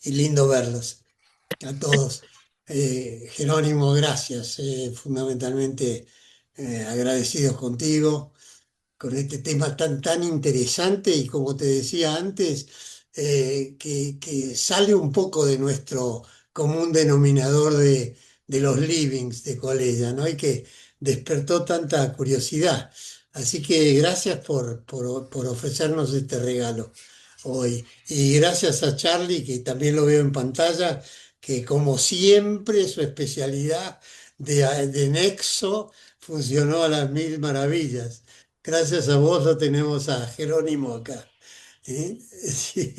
y lindo verlos a todos. Jerónimo, gracias. Fundamentalmente agradecidos contigo con este tema tan interesante y como te decía antes, que sale un poco de nuestro común denominador de los livings de Colella, ¿no? Y que despertó tanta curiosidad. Así que gracias por ofrecernos este regalo hoy. Y gracias a Charlie, que también lo veo en pantalla, que como siempre su especialidad de Nexo funcionó a las mil maravillas. Gracias a vos lo tenemos a Jerónimo acá. ¿Eh? Sí.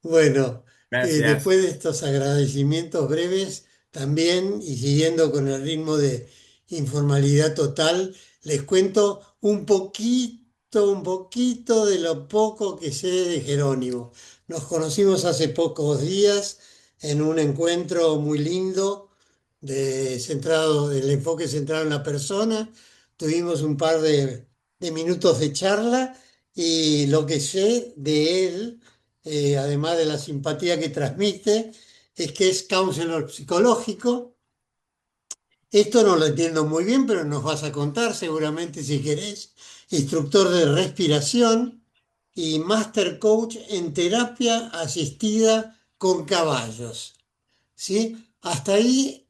Bueno, Gracias. después de estos agradecimientos breves, también, y siguiendo con el ritmo de informalidad total, les cuento un poquito de lo poco que sé de Jerónimo. Nos conocimos hace pocos días en un encuentro muy lindo del enfoque centrado en la persona. Tuvimos un par de minutos de charla y lo que sé de él, además de la simpatía que transmite, es que es counselor psicológico. Esto no lo entiendo muy bien, pero nos vas a contar seguramente si querés. Instructor de respiración y master coach en terapia asistida con caballos. ¿Sí? Hasta ahí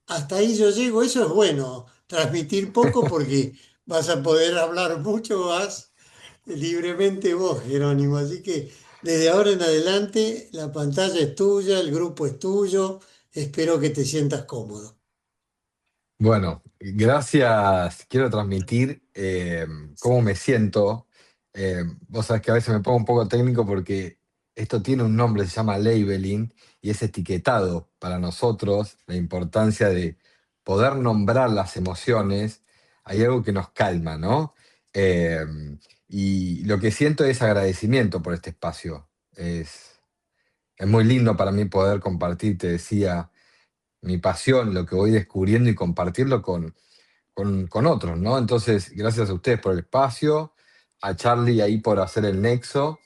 yo llego. Eso es bueno, transmitir poco porque vas a poder hablar mucho más libremente vos, Jerónimo. Así que desde ahora en adelante la pantalla es tuya, el grupo es tuyo. Espero que te sientas cómodo. Bueno, gracias. Quiero transmitir cómo me siento. Vos sabés que a veces me pongo un poco técnico porque esto tiene un nombre, se llama labeling y es etiquetado para nosotros la importancia de poder nombrar las emociones. Hay algo que nos calma, ¿no? Eh, y lo que siento es agradecimiento por este espacio. Es muy lindo para mí poder compartir, te decía, mi pasión, lo que voy descubriendo y compartirlo con otros, ¿no? Entonces, gracias a ustedes por el espacio, a Charlie ahí por hacer el nexo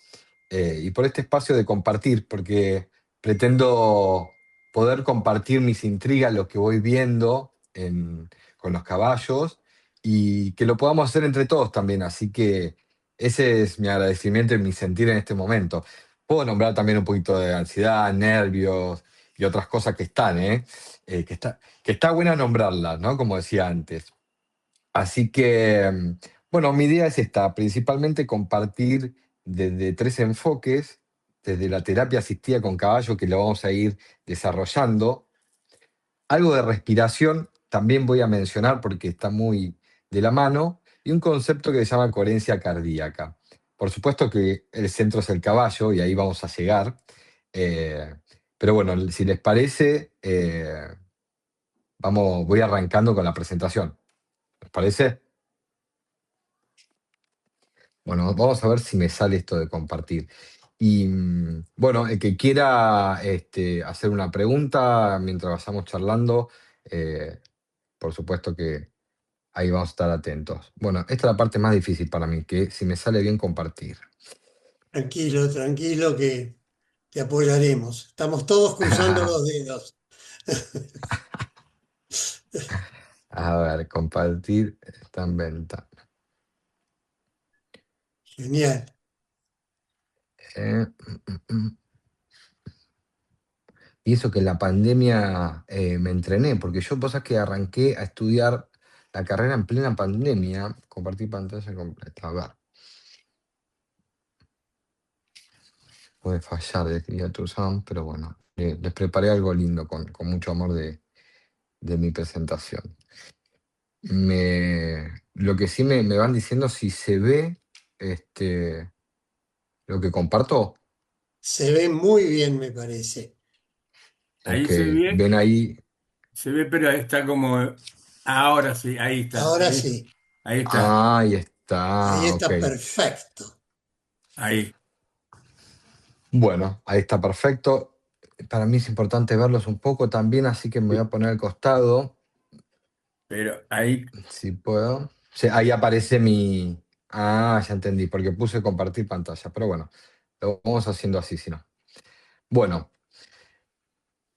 y por este espacio de compartir, porque pretendo poder compartir mis intrigas, lo que voy viendo con los caballos y que lo podamos hacer entre todos también. Así que ese es mi agradecimiento y mi sentir en este momento. Puedo nombrar también un poquito de ansiedad, nervios y otras cosas que están, ¿eh? Que está buena nombrarlas, ¿no? Como decía antes. Así que, bueno, mi idea es esta, principalmente compartir desde tres enfoques, desde la terapia asistida con caballo, que lo vamos a ir desarrollando. Algo de respiración también voy a mencionar porque está muy de la mano, y un concepto que se llama coherencia cardíaca. Por supuesto que el centro es el caballo y ahí vamos a llegar, eh, pero bueno, si les parece, voy arrancando con la presentación. ¿Les parece? Bueno, vamos a ver si me sale esto de compartir. Y bueno, el que quiera hacer una pregunta mientras vayamos charlando, eh, por supuesto que ahí vamos a estar atentos. Bueno, esta es la parte más difícil para mí, que si me sale bien compartir. Tranquilo, tranquilo que te apoyaremos. Estamos todos cruzando los dedos. A ver, compartir está en venta. Genial. Eh, y eso que en la pandemia me entrené, porque yo, vos sabés que arranqué a estudiar la carrera en plena pandemia, compartir pantalla completa. A ver, puede fallar de Creature Sound, pero bueno, les preparé algo lindo con mucho amor de mi presentación. Lo que sí me van diciendo si se ve este, lo que comparto. Se ve muy bien, me parece. Ahí Ok, ven ahí. se ve, pero está como, ahora sí, ahí está, Ahora sí, ahí está, Ah, ahí ahí está, ok. está perfecto. ahí. Bueno, ahí está perfecto. Para mí es importante verlos un poco también, así que me voy a poner al costado, Pero ahí, si puedo. Sí, ahí aparece mi... Ah, ya entendí, porque puse compartir pantalla, pero bueno, lo vamos haciendo así, si no. Bueno,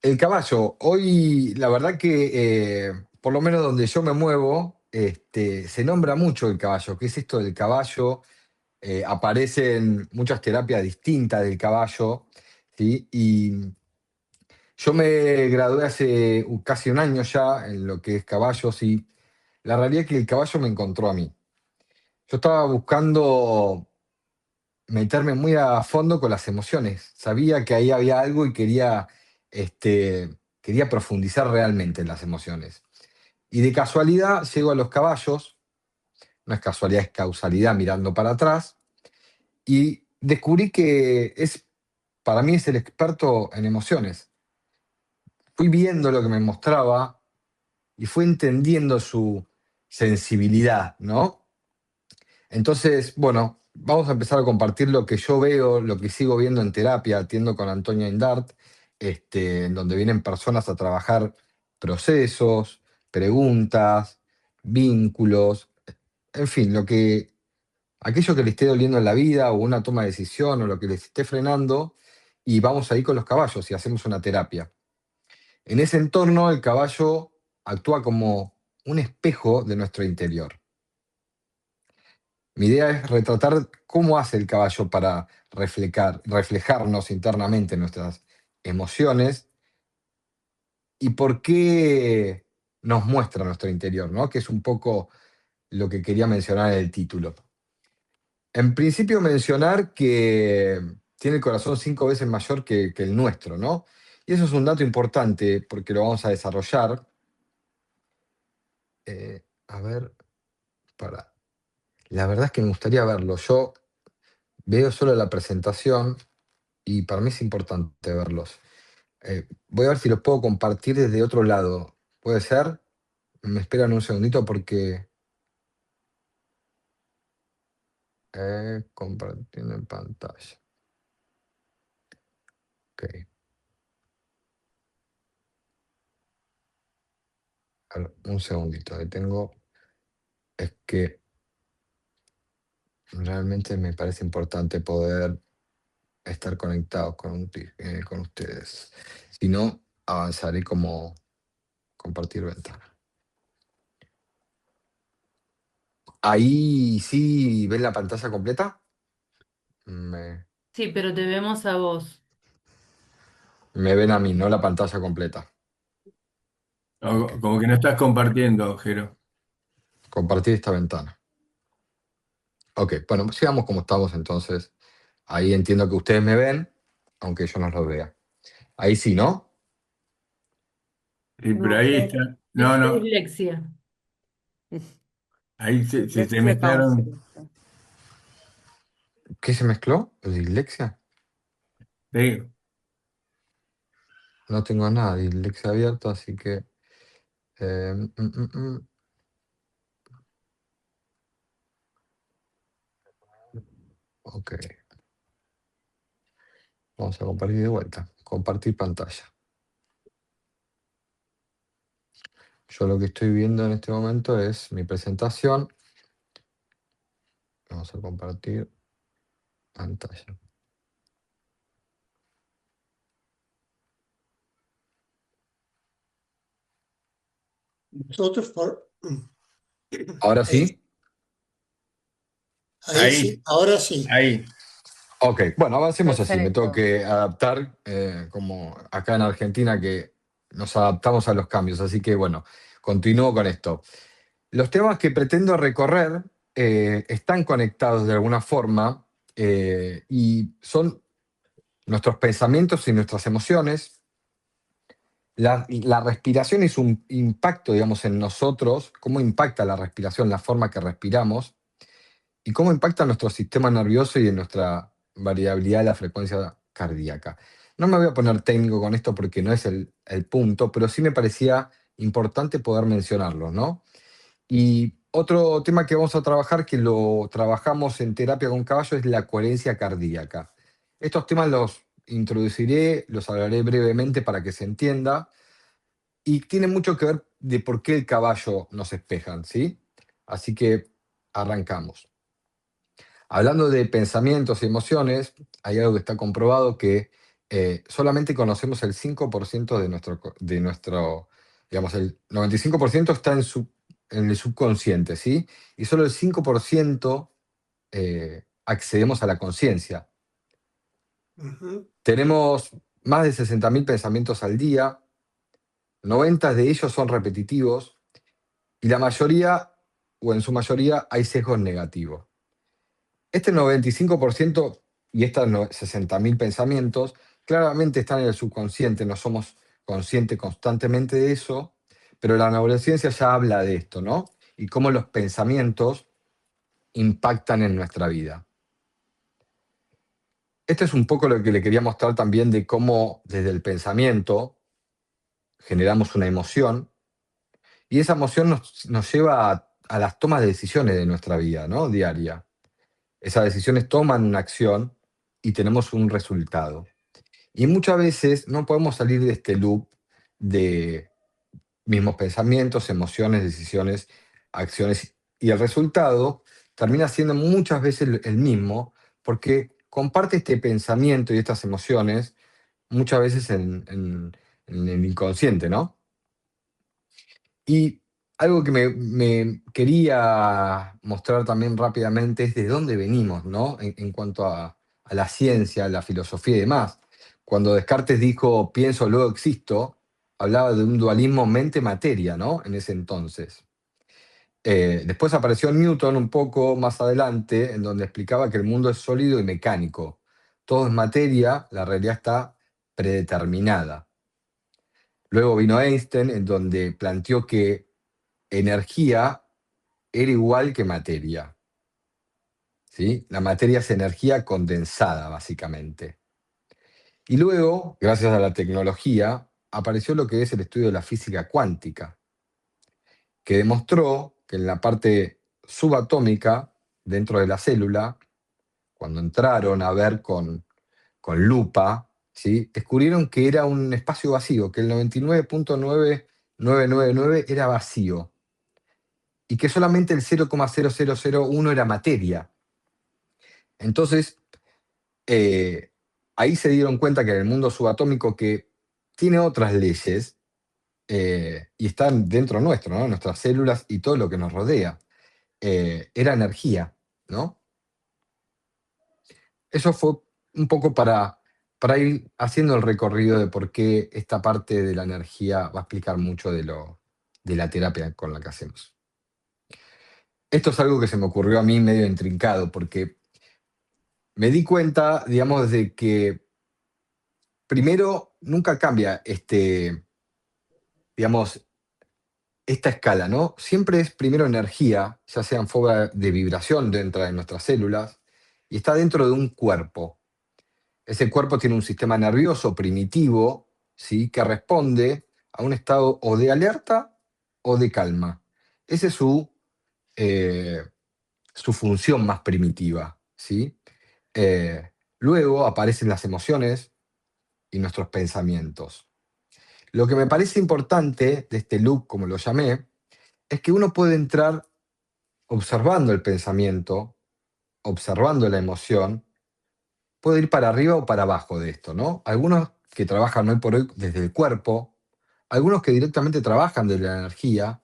El caballo, hoy la verdad que por lo menos donde yo me muevo, se nombra mucho el caballo. ¿Qué es esto del caballo? Aparecen muchas terapias distintas del caballo, ¿sí? Y yo me gradué hace casi un año ya en lo que es caballos y la realidad es que el caballo me encontró a mí. Yo estaba buscando meterme muy a fondo con las emociones. Sabía que ahí había algo y quería profundizar realmente en las emociones. Y de casualidad llego a los caballos, no es casualidad, es causalidad mirando para atrás, y descubrí que para mí es el experto en emociones. Fui viendo lo que me mostraba y fui entendiendo su sensibilidad, ¿no? Entonces, bueno, vamos a empezar a compartir lo que yo veo, lo que sigo viendo en terapia, atiendo con Antonia Indart, en donde vienen personas a trabajar procesos, preguntas, vínculos, en fin, aquello que le esté doliendo en la vida o una toma de decisión o lo que les esté frenando, y vamos ahí con los caballos y hacemos una terapia. En ese entorno, el caballo actúa como un espejo de nuestro interior. Mi idea es retratar cómo hace el caballo para reflejarnos internamente en nuestras emociones y por qué nos muestra nuestro interior, ¿no? Que es un poco lo que quería mencionar en el título. En principio mencionar que tiene el corazón 5 veces mayor que el nuestro, ¿no? Y eso es un dato importante porque lo vamos a desarrollar. A ver, para. La verdad es que me gustaría verlo. Yo veo solo la presentación y para mí es importante verlos. Voy a ver si los puedo compartir desde otro lado. ¿Puede ser? Me esperan un segundito porque compartiendo en pantalla. Ok. A ver, un segundito. Ahí tengo. Es que realmente me parece importante poder estar conectados con ustedes. Si no, avanzaré como compartir ventana. Ahí sí ven la pantalla completa. Me, Sí, pero te vemos a vos. me ven a mí, no la pantalla completa. Ok. Como que no estás compartiendo, Jero. Compartir esta ventana. Ok, bueno, sigamos como estamos entonces. Ahí entiendo que ustedes me ven, aunque yo no los vea. Ahí sí, ¿no? Sí, pero No, ahí está. No, es no, dislexia. ahí se te Dislexia mezclaron. Counseling. ¿Qué se mezcló? ¿Dislexia? Sí, No tengo nada de dislexia abierto, así que... eh, mm, mm, mm. Ok, vamos a compartir de vuelta. Compartir pantalla. Yo lo que estoy viendo en este momento es mi presentación. Vamos a compartir pantalla. Nosotros ¿Ahora ahí, sí? ahí sí, ahí, ahora sí. ahí. Ok, bueno, avancemos así. Me tengo Perfecto. que adaptar, como acá en Argentina, que nos adaptamos a los cambios. Así que, bueno, continúo con esto. Los temas que pretendo recorrer están conectados de alguna forma y son nuestros pensamientos y nuestras emociones. La respiración es un impacto, digamos, en nosotros, cómo impacta la respiración, la forma que respiramos y cómo impacta nuestro sistema nervioso y en nuestra variabilidad de la frecuencia cardíaca. No me voy a poner técnico con esto porque no es el punto, pero sí me parecía importante poder mencionarlo, ¿no? Y otro tema que vamos a trabajar, que lo trabajamos en terapia con caballo, es la coherencia cardíaca. Estos temas los introduciré, los hablaré brevemente para que se entienda, y tiene mucho que ver de por qué el caballo nos espejan, ¿sí? Así que arrancamos. Hablando de pensamientos y emociones, hay algo que está comprobado que solamente conocemos el 5% digamos, el 95% está en el subconsciente, ¿sí? Y solo el 5% accedemos a la conciencia. Ujú. Tenemos más de 60.000 pensamientos al día, 90 de ellos son repetitivos y la mayoría, o en su mayoría, hay sesgos negativos. Este 95% y estos 60.000 pensamientos claramente están en el subconsciente, no somos conscientes constantemente de eso, pero la neurociencia ya habla de esto, ¿no? Y cómo los pensamientos impactan en nuestra vida. Esto es un poco lo que le quería mostrar también de cómo desde el pensamiento generamos una emoción y esa emoción nos lleva a las tomas de decisiones de nuestra vida, ¿no? Diaria. Esas decisiones toman una acción y tenemos un resultado. Y muchas veces no podemos salir de este loop de mismos pensamientos, emociones, decisiones, acciones. Y el resultado termina siendo muchas veces el mismo porque comparte este pensamiento y estas emociones muchas veces en el inconsciente, ¿no? Y algo que me quería mostrar también rápidamente es de dónde venimos, ¿no? En cuanto a la ciencia, a la filosofía y demás. Cuando Descartes dijo pienso, luego existo, hablaba de un dualismo mente-materia, ¿no? En ese entonces. Después apareció Newton un poco más adelante, en donde explicaba que el mundo es sólido y mecánico. Todo es materia, la realidad está predeterminada. Luego vino Einstein, en donde planteó que energía era igual que materia, ¿sí? La materia es energía condensada, básicamente. Y luego, gracias a la tecnología, apareció lo que es el estudio de la física cuántica, que demostró que en la parte subatómica, dentro de la célula, cuando entraron a ver con lupa, ¿sí? Descubrieron que era un espacio vacío, que el 99,9999 era vacío y que solamente el 0,0001 era materia. Entonces, eh, ahí se dieron cuenta que en el mundo subatómico, que tiene otras leyes y están dentro nuestro, ¿no? Nuestras células y todo lo que nos rodea, era energía, ¿no? Eso fue un poco para ir haciendo el recorrido de por qué esta parte de la energía va a explicar mucho de la terapia con la que hacemos. Esto es algo que se me ocurrió a mí medio intrincado, porque me di cuenta, digamos, de que primero nunca cambia digamos, esta escala, ¿no? Siempre es primero energía, ya sea en forma de vibración dentro de nuestras células, y está dentro de un cuerpo. Ese cuerpo tiene un sistema nervioso primitivo, ¿sí? Que responde a un estado o de alerta o de calma. Esa es eh, su función más primitiva, ¿sí? Luego aparecen las emociones y nuestros pensamientos. Lo que me parece importante de este loop, como lo llamé, es que uno puede entrar observando el pensamiento, observando la emoción, puede ir para arriba o para abajo de esto, ¿no? Algunos que trabajan hoy por hoy desde el cuerpo, algunos que directamente trabajan desde la energía,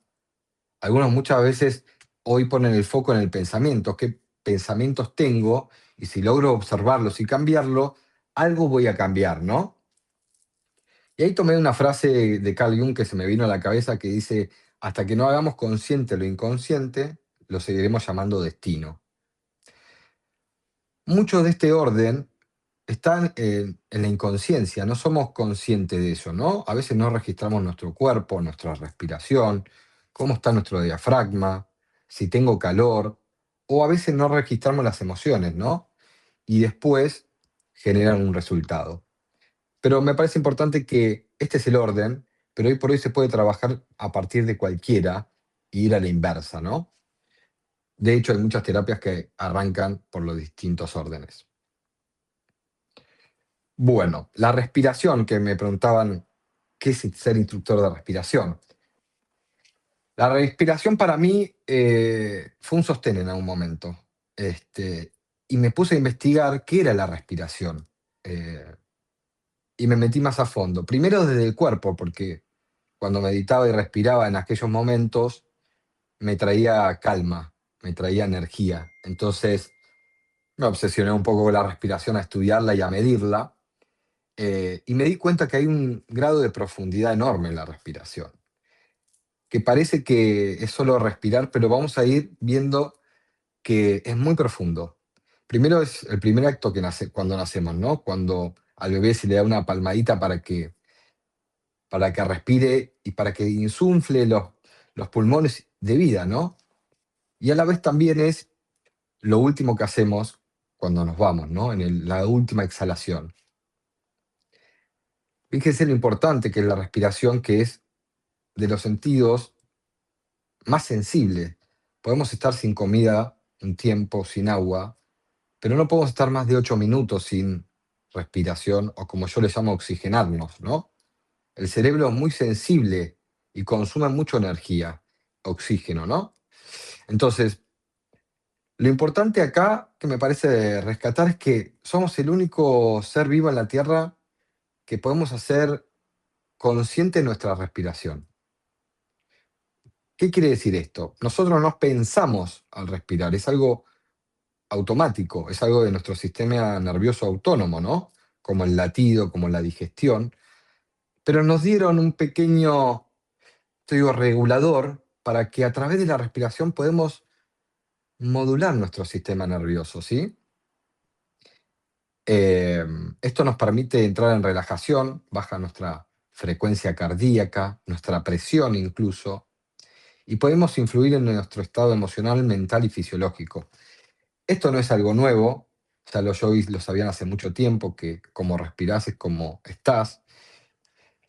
algunos muchas veces hoy ponen el foco en el pensamiento, qué pensamientos tengo y si logro observarlos y cambiarlo, algo voy a cambiar, ¿no? Y ahí tomé una frase de Carl Jung que se me vino a la cabeza que dice, hasta que no hagamos consciente lo inconsciente, lo seguiremos llamando destino. Mucho de este orden está en la inconsciencia, no somos conscientes de eso, ¿no? A veces no registramos nuestro cuerpo, nuestra respiración, cómo está nuestro diafragma, si tengo calor, o a veces no registramos las emociones, ¿no? Y después generan un resultado. Pero me parece importante que este es el orden, pero hoy por hoy se puede trabajar a partir de cualquiera e ir a la inversa, ¿no? De hecho, hay muchas terapias que arrancan por los distintos órdenes. Bueno, la respiración, que me preguntaban qué es ser instructor de respiración. La respiración para mí fue un sostén en algún momento. Y me puse a investigar qué era la respiración. Eh, y me metí más a fondo. Primero desde el cuerpo, porque cuando meditaba y respiraba en aquellos momentos, me traía calma, me traía energía. Entonces me obsesioné un poco con la respiración, a estudiarla y a medirla. Y me di cuenta que hay un grado de profundidad enorme en la respiración, que parece que es solo respirar, pero vamos a ir viendo que es muy profundo. Primero es el primer acto que nace cuando nacemos, ¿no? Cuando al bebé se le da una palmadita para que respire y para que insufle los pulmones de vida, ¿no? Y a la vez también es lo último que hacemos cuando nos vamos, ¿no? La última exhalación. Fíjese lo importante que es la respiración, que es de los sentidos más sensible. Podemos estar sin comida un tiempo, sin agua, pero no podemos estar más de 8 minutos sin respiración o como yo le llamo oxigenarnos, ¿no? El cerebro es muy sensible y consume mucha energía, oxígeno, ¿no? Entonces, lo importante acá que me parece rescatar es que somos el único ser vivo en la Tierra que podemos hacer consciente nuestra respiración. ¿Qué quiere decir esto? Nosotros no pensamos al respirar, es algo automático, es algo de nuestro sistema nervioso autónomo, ¿no? Como el latido, como la digestión, pero nos dieron un pequeño, te digo, regulador para que a través de la respiración podemos modular nuestro sistema nervioso, ¿sí? Eh, Esto nos permite entrar en relajación, baja nuestra frecuencia cardíaca, nuestra presión incluso, y podemos influir en nuestro estado emocional, mental y fisiológico. Esto no es algo nuevo, ya los yogis lo sabían hace mucho tiempo, que como respirás es como estás.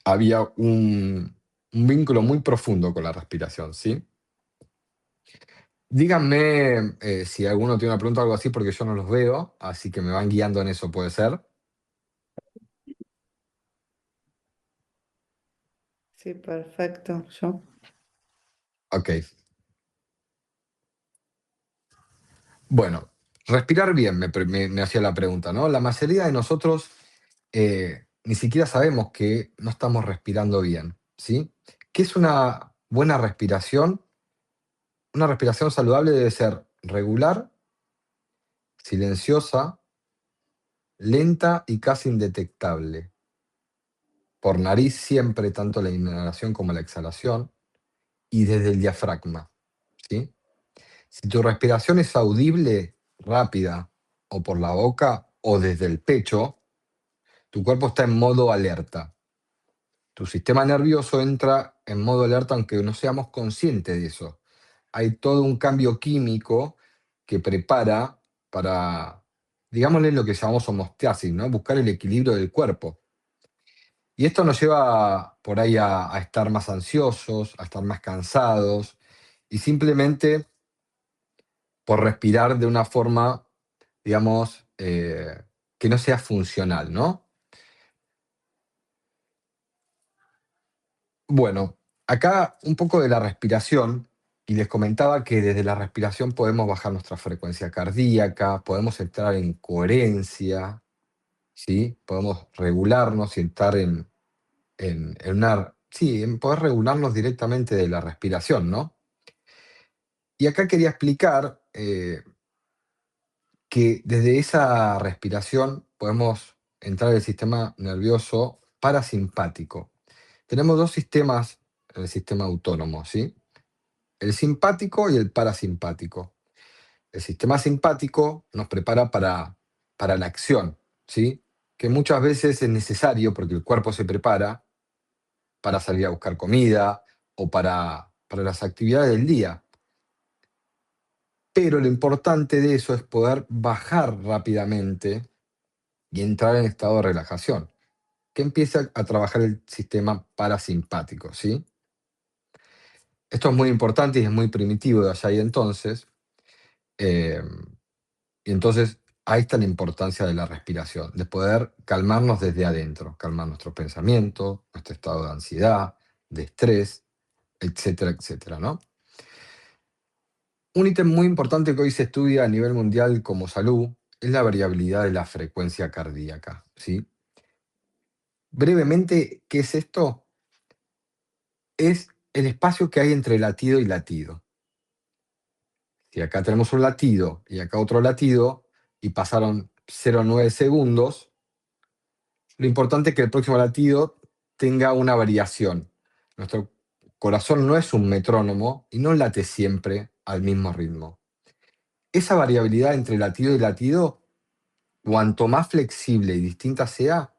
Había un vínculo muy profundo con la respiración, ¿sí? Díganme si alguno tiene una pregunta o algo así, porque yo no los veo, así que me van guiando en eso, ¿puede ser? Sí, perfecto. Yo. Ok. Bueno, respirar bien, me hacía la pregunta, ¿no? La mayoría de nosotros ni siquiera sabemos que no estamos respirando bien, ¿sí? ¿Qué es una buena respiración? Una respiración saludable debe ser regular, silenciosa, lenta y casi indetectable. Por nariz siempre, tanto la inhalación como la exhalación, y desde el diafragma, ¿sí? Si tu respiración es audible, rápida, o por la boca, o desde el pecho, tu cuerpo está en modo alerta. Tu sistema nervioso entra en modo alerta aunque no seamos conscientes de eso. Hay todo un cambio químico que prepara para, digámosle lo que llamamos homeostasis, ¿no? Buscar el equilibrio del cuerpo. Y esto nos lleva por ahí a estar más ansiosos, a estar más cansados, y simplemente por respirar de una forma, digamos, que no sea funcional, ¿no? Bueno, acá un poco de la respiración, y les comentaba que desde la respiración podemos bajar nuestra frecuencia cardíaca, podemos entrar en coherencia, ¿sí? Podemos regularnos y entrar en una... Sí, en poder regularnos directamente de la respiración, ¿no? Y acá quería explicar que desde esa respiración podemos entrar en el sistema nervioso parasimpático. Tenemos dos sistemas en el sistema autónomo, ¿sí? El simpático y el parasimpático. El sistema simpático nos prepara para la acción, ¿sí? Que muchas veces es necesario porque el cuerpo se prepara para salir a buscar comida o para las actividades del día. Pero lo importante de eso es poder bajar rápidamente y entrar en estado de relajación, que empieza a trabajar el sistema parasimpático, ¿sí? Esto es muy importante y es muy primitivo de allá y entonces. eh, y entonces ahí está la importancia de la respiración, de poder calmarnos desde adentro, calmar nuestros pensamientos, nuestro estado de ansiedad, de estrés, etcétera, etcétera, ¿no? Un ítem muy importante que hoy se estudia a nivel mundial como salud es la variabilidad de la frecuencia cardíaca, ¿sí? brevemente, ¿qué es esto? Es el espacio que hay entre latido y latido. Si acá tenemos un latido y acá otro latido y pasaron 0,9 segundos, lo importante es que el próximo latido tenga una variación. Nuestro corazón no es un metrónomo y no late siempre al mismo ritmo. Esa variabilidad entre latido y latido, cuanto más flexible y distinta sea,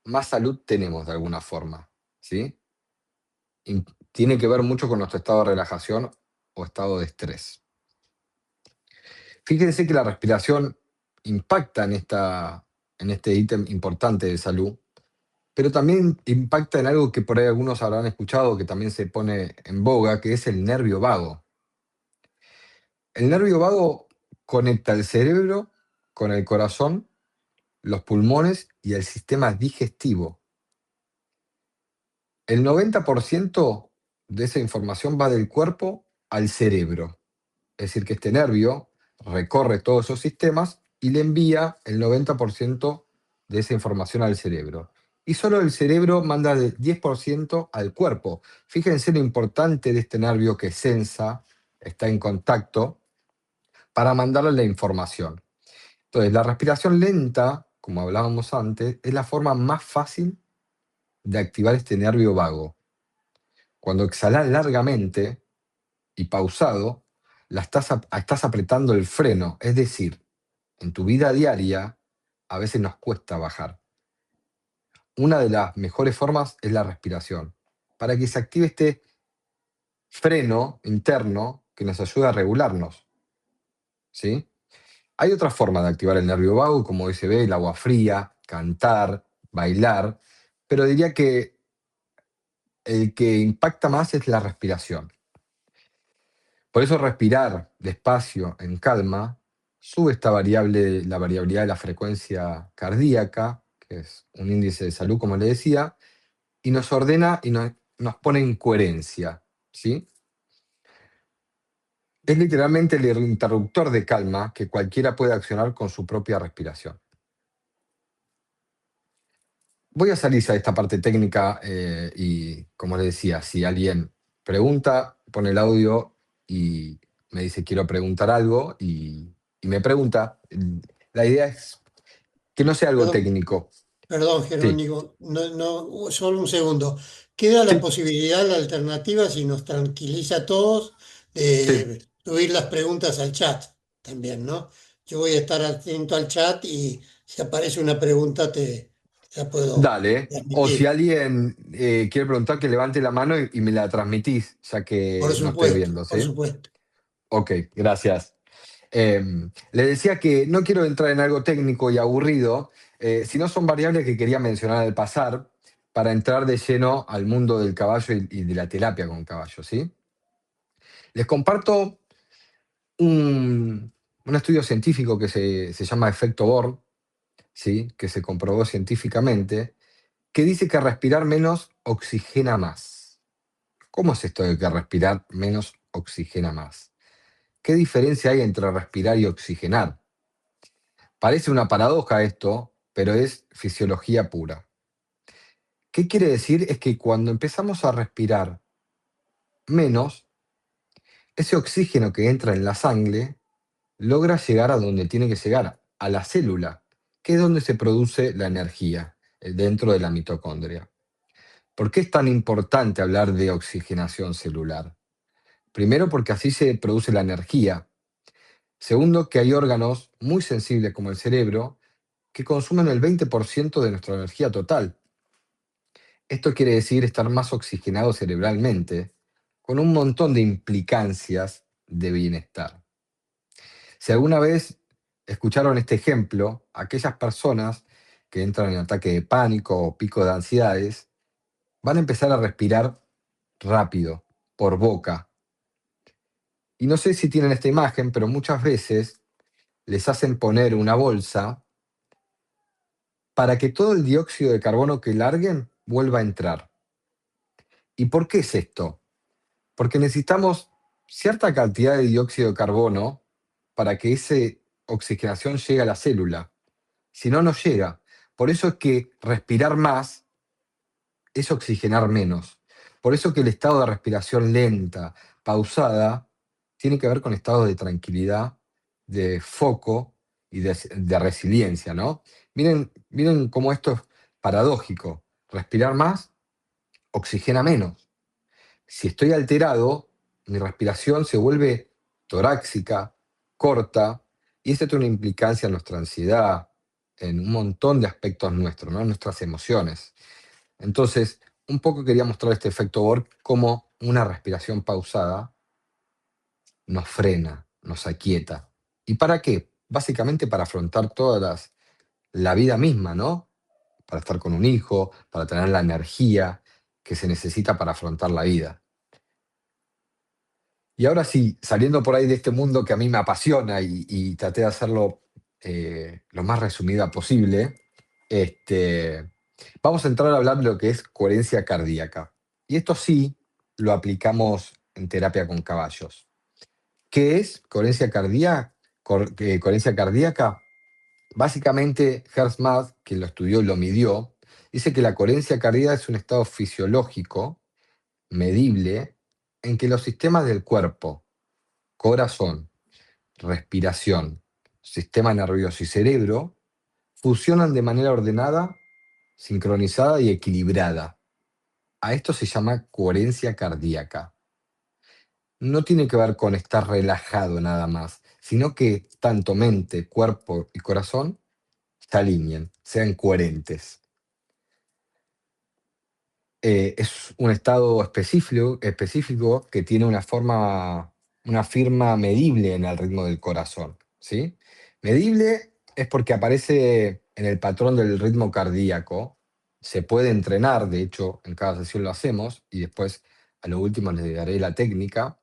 más salud tenemos de alguna forma, ¿sí? Y tiene que ver mucho con nuestro estado de relajación o estado de estrés. Fíjense que la respiración impacta en este ítem importante de salud, pero también impacta en algo que por ahí algunos habrán escuchado, que también se pone en boga, que es el nervio vago. El nervio vago conecta el cerebro con el corazón, los pulmones y el sistema digestivo. El 90% de esa información va del cuerpo al cerebro. Es decir, que este nervio recorre todos esos sistemas y le envía el 90% de esa información al cerebro. Y solo el cerebro manda el 10% al cuerpo. Fíjense lo importante de este nervio que sensa, está en contacto, para mandarle la información. Entonces, la respiración lenta, como hablábamos antes, es la forma más fácil de activar este nervio vago. Cuando exhalas largamente y pausado, estás apretando el freno, es decir, en tu vida diaria a veces nos cuesta bajar. Una de las mejores formas es la respiración, para que se active este freno interno que nos ayuda a regularnos, ¿sí? Hay otra forma de activar el nervio vago, como dice ve, el agua fría, cantar, bailar, pero diría que el que impacta más es la respiración. Por eso respirar despacio, en calma, sube esta variable, la variabilidad de la frecuencia cardíaca, que es un índice de salud, como le decía, y nos ordena y nos pone en coherencia, ¿sí? Es literalmente el interruptor de calma que cualquiera puede accionar con su propia respiración. Voy a salir a esta parte técnica y, como les decía, si alguien pregunta, pone el audio y me dice quiero preguntar algo y me pregunta. La idea es que no sea algo Perdón, técnico. perdón, Sí, Jerónimo, no, solo un segundo. Queda la sí, posibilidad, la alternativa, si nos tranquiliza a todos, sí. de subir las preguntas al chat también, ¿no? Yo voy a estar atento al chat y si aparece una pregunta te la puedo Dale. O si transmitir. alguien quiere preguntar, que levante la mano y me la transmitís, ya que no estoy viendo, Por ¿sí? supuesto. Ok, gracias. Le decía que no quiero entrar en algo técnico y aburrido, sino son variables que quería mencionar al pasar para entrar de lleno al mundo del caballo y de la terapia con caballo, ¿sí? Les comparto un estudio científico que se llama efecto Bohr, ¿sí? Que se comprobó científicamente, que dice que respirar menos oxigena más. ¿Cómo es esto de que respirar menos oxigena más? ¿Qué diferencia hay entre respirar y oxigenar? Parece una paradoja esto, pero es fisiología pura. ¿Qué quiere decir? Es que cuando empezamos a respirar menos, ese oxígeno que entra en la sangre logra llegar a donde tiene que llegar, a la célula, que es donde se produce la energía, dentro de la mitocondria. ¿Por qué es tan importante hablar de oxigenación celular? Primero, porque así se produce la energía. Segundo, que hay órganos muy sensibles como el cerebro que consumen el 20% de nuestra energía total. Esto quiere decir estar más oxigenado cerebralmente, con un montón de implicancias de bienestar. Si alguna vez escucharon este ejemplo, aquellas personas que entran en ataque de pánico o pico de ansiedades van a empezar a respirar rápido, por boca. Y no sé si tienen esta imagen, pero muchas veces les hacen poner una bolsa para que todo el dióxido de carbono que larguen vuelva a entrar. ¿Y por qué es esto? Porque necesitamos cierta cantidad de dióxido de carbono para que esa oxigenación llegue a la célula. Si no, no llega. Por eso es que respirar más es oxigenar menos. Por eso que el estado de respiración lenta, pausada, tiene que ver con estados de tranquilidad, de foco y de resiliencia, ¿no? Miren cómo esto es paradójico. Respirar más oxigena menos. Si estoy alterado, mi respiración se vuelve torácica, corta, y esto tiene una implicancia en nuestra ansiedad, en un montón de aspectos nuestros, ¿no? En nuestras emociones. Entonces, un poco quería mostrar este efecto Borg, como una respiración pausada nos frena, nos aquieta. ¿Y para qué? Básicamente para afrontar la vida misma, ¿no? Para estar con un hijo, para tener la energía que se necesita para afrontar la vida. Y ahora sí, saliendo por ahí de este mundo que a mí me apasiona y traté de hacerlo lo más resumida posible, vamos a entrar a hablar de lo que es coherencia cardíaca. Y esto sí lo aplicamos en terapia con caballos. ¿Qué es coherencia cardíaca? Coherencia cardíaca. Básicamente, Herzmatt, quien lo estudió y lo midió, dice que la coherencia cardíaca es un estado fisiológico, medible, en que los sistemas del cuerpo, corazón, respiración, sistema nervioso y cerebro funcionan de manera ordenada, sincronizada y equilibrada. A esto se llama coherencia cardíaca. No tiene que ver con estar relajado nada más, sino que tanto mente, cuerpo y corazón se alineen, sean coherentes. Es un estado específico que tiene una firma medible en el ritmo del corazón, ¿sí? Medible es porque aparece en el patrón del ritmo cardíaco. Se puede entrenar, de hecho, en cada sesión lo hacemos, y después a lo último les daré la técnica.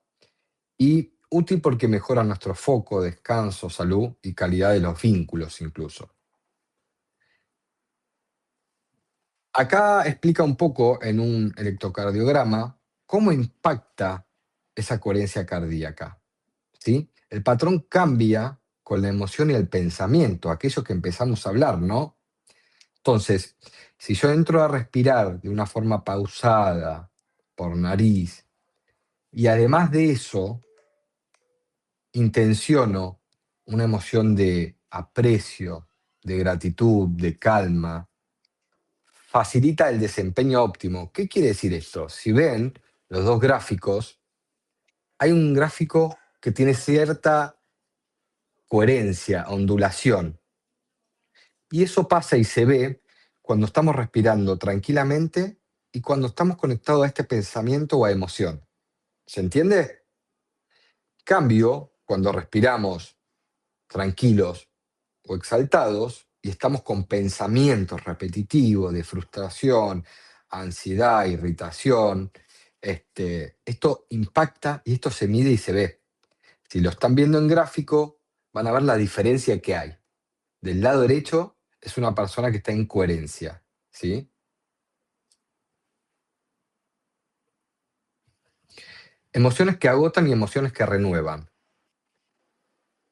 Y útil porque mejora nuestro foco, descanso, salud y calidad de los vínculos incluso. Acá explica un poco en un electrocardiograma cómo impacta esa coherencia cardíaca, ¿sí? El patrón cambia con la emoción y el pensamiento, aquello que empezamos a hablar, ¿no? Entonces, si yo entro a respirar de una forma pausada, por nariz, y además de eso, intenciono una emoción de aprecio, de gratitud, de calma, facilita el desempeño óptimo. ¿Qué quiere decir esto? Si ven los dos gráficos, hay un gráfico que tiene cierta coherencia, ondulación. Y eso pasa y se ve cuando estamos respirando tranquilamente y cuando estamos conectados a este pensamiento o a emoción. ¿Se entiende? Cambio, cuando respiramos tranquilos o exaltados y estamos con pensamientos repetitivos de frustración, ansiedad, irritación, esto impacta y esto se mide y se ve. Si lo están viendo en gráfico, van a ver la diferencia que hay. Del lado derecho es una persona que está en coherencia, ¿sí? Emociones que agotan y emociones que renuevan.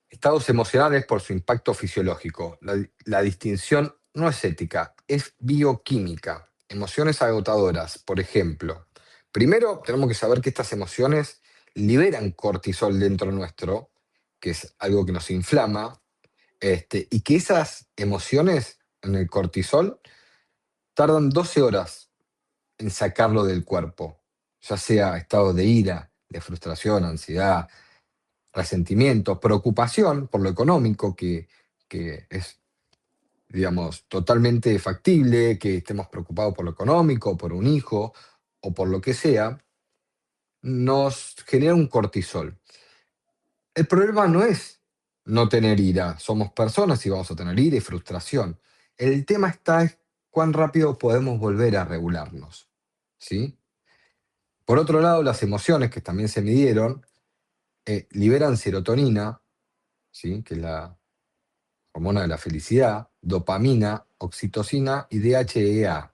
Estados emocionales por su impacto fisiológico. La distinción no es ética, es bioquímica. Emociones agotadoras, por ejemplo. Primero, tenemos que saber que estas emociones liberan cortisol dentro nuestro, que es algo que nos inflama, y que esas emociones en el cortisol tardan 12 horas en sacarlo del cuerpo, ya sea estado de ira, de frustración, ansiedad, resentimiento, preocupación por lo económico, que es, digamos, totalmente factible, que estemos preocupados por lo económico, por un hijo o por lo que sea, nos genera un cortisol. El problema no es no tener ira, somos personas y vamos a tener ira y frustración. El tema está es cuán rápido podemos volver a regularnos, ¿sí? Por otro lado, las emociones que también se midieron liberan serotonina, ¿sí? Que es la hormona de la felicidad, dopamina, oxitocina y DHEA.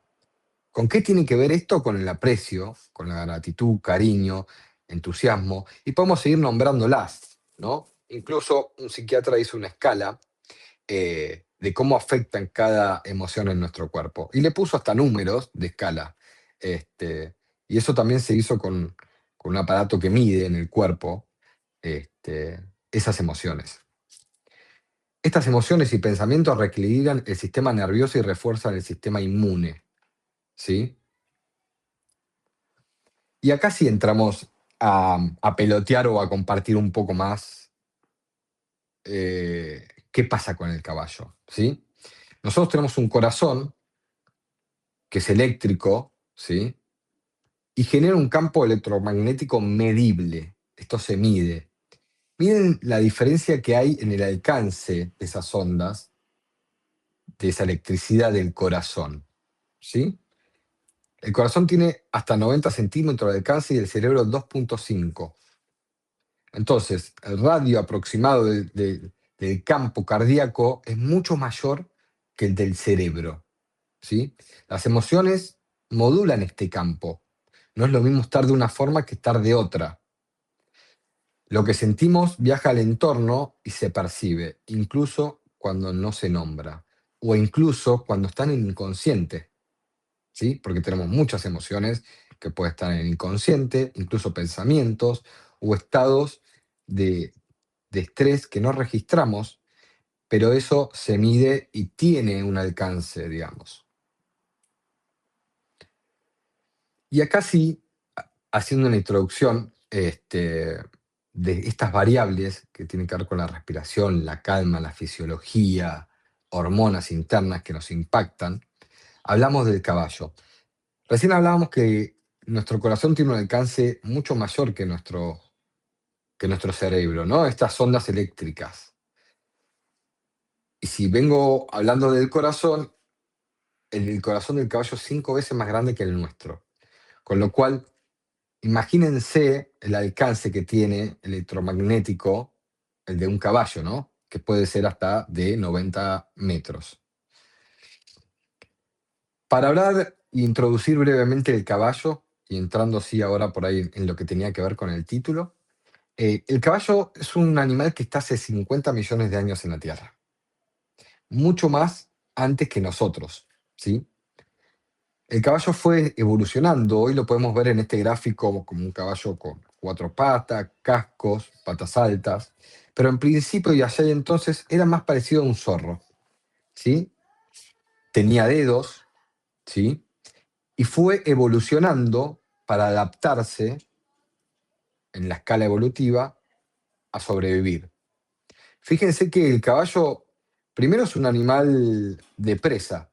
¿Con qué tiene que ver esto? Con el aprecio, con la gratitud, cariño, entusiasmo, y podemos seguir nombrándolas, ¿no? Incluso un psiquiatra hizo una escala de cómo afectan cada emoción en nuestro cuerpo y le puso hasta números de escala. Y eso también se hizo con un aparato que mide en el cuerpo esas emociones. Estas emociones y pensamientos reequilibran el sistema nervioso y refuerzan el sistema inmune, ¿sí? Y acá sí entramos a pelotear o a compartir un poco más qué pasa con el caballo, ¿sí? Nosotros tenemos un corazón que es eléctrico, ¿sí? Y genera un campo electromagnético medible. Esto se mide. Miren la diferencia que hay en el alcance de esas ondas, de esa electricidad del corazón, ¿sí? El corazón tiene hasta 90 centímetros de alcance y el cerebro 2,5. Entonces, el radio aproximado del campo cardíaco es mucho mayor que el del cerebro, ¿sí? Las emociones modulan este campo. No es lo mismo estar de una forma que estar de otra. Lo que sentimos viaja al entorno y se percibe, incluso cuando no se nombra, o incluso cuando están en inconsciente, ¿sí? Porque tenemos muchas emociones que pueden estar en el inconsciente, incluso pensamientos o estados de, de estrés que no registramos, pero eso se mide y tiene un alcance, digamos. Y acá sí, haciendo una introducción de estas variables que tienen que ver con la respiración, la calma, la fisiología, hormonas internas que nos impactan, hablamos del caballo. Recién hablábamos que nuestro corazón tiene un alcance mucho mayor que nuestro cerebro, ¿no? Estas ondas eléctricas. Y si vengo hablando del corazón, el corazón del caballo es 5 veces más grande que el nuestro. Con lo cual, imagínense el alcance que tiene electromagnético el de un caballo, ¿no? Que puede ser hasta de 90 metros. Para hablar e introducir brevemente el caballo, y entrando así ahora por ahí en lo que tenía que ver con el título, el caballo es un animal que está hace 50 millones de años en la Tierra, mucho más antes que nosotros, ¿sí? El caballo fue evolucionando, hoy lo podemos ver en este gráfico como un caballo con 4 patas, cascos, patas altas, pero en principio y allá y entonces era más parecido a un zorro, ¿sí? Tenía dedos, ¿sí? Y fue evolucionando para adaptarse en la escala evolutiva a sobrevivir. Fíjense que el caballo primero es un animal de presa,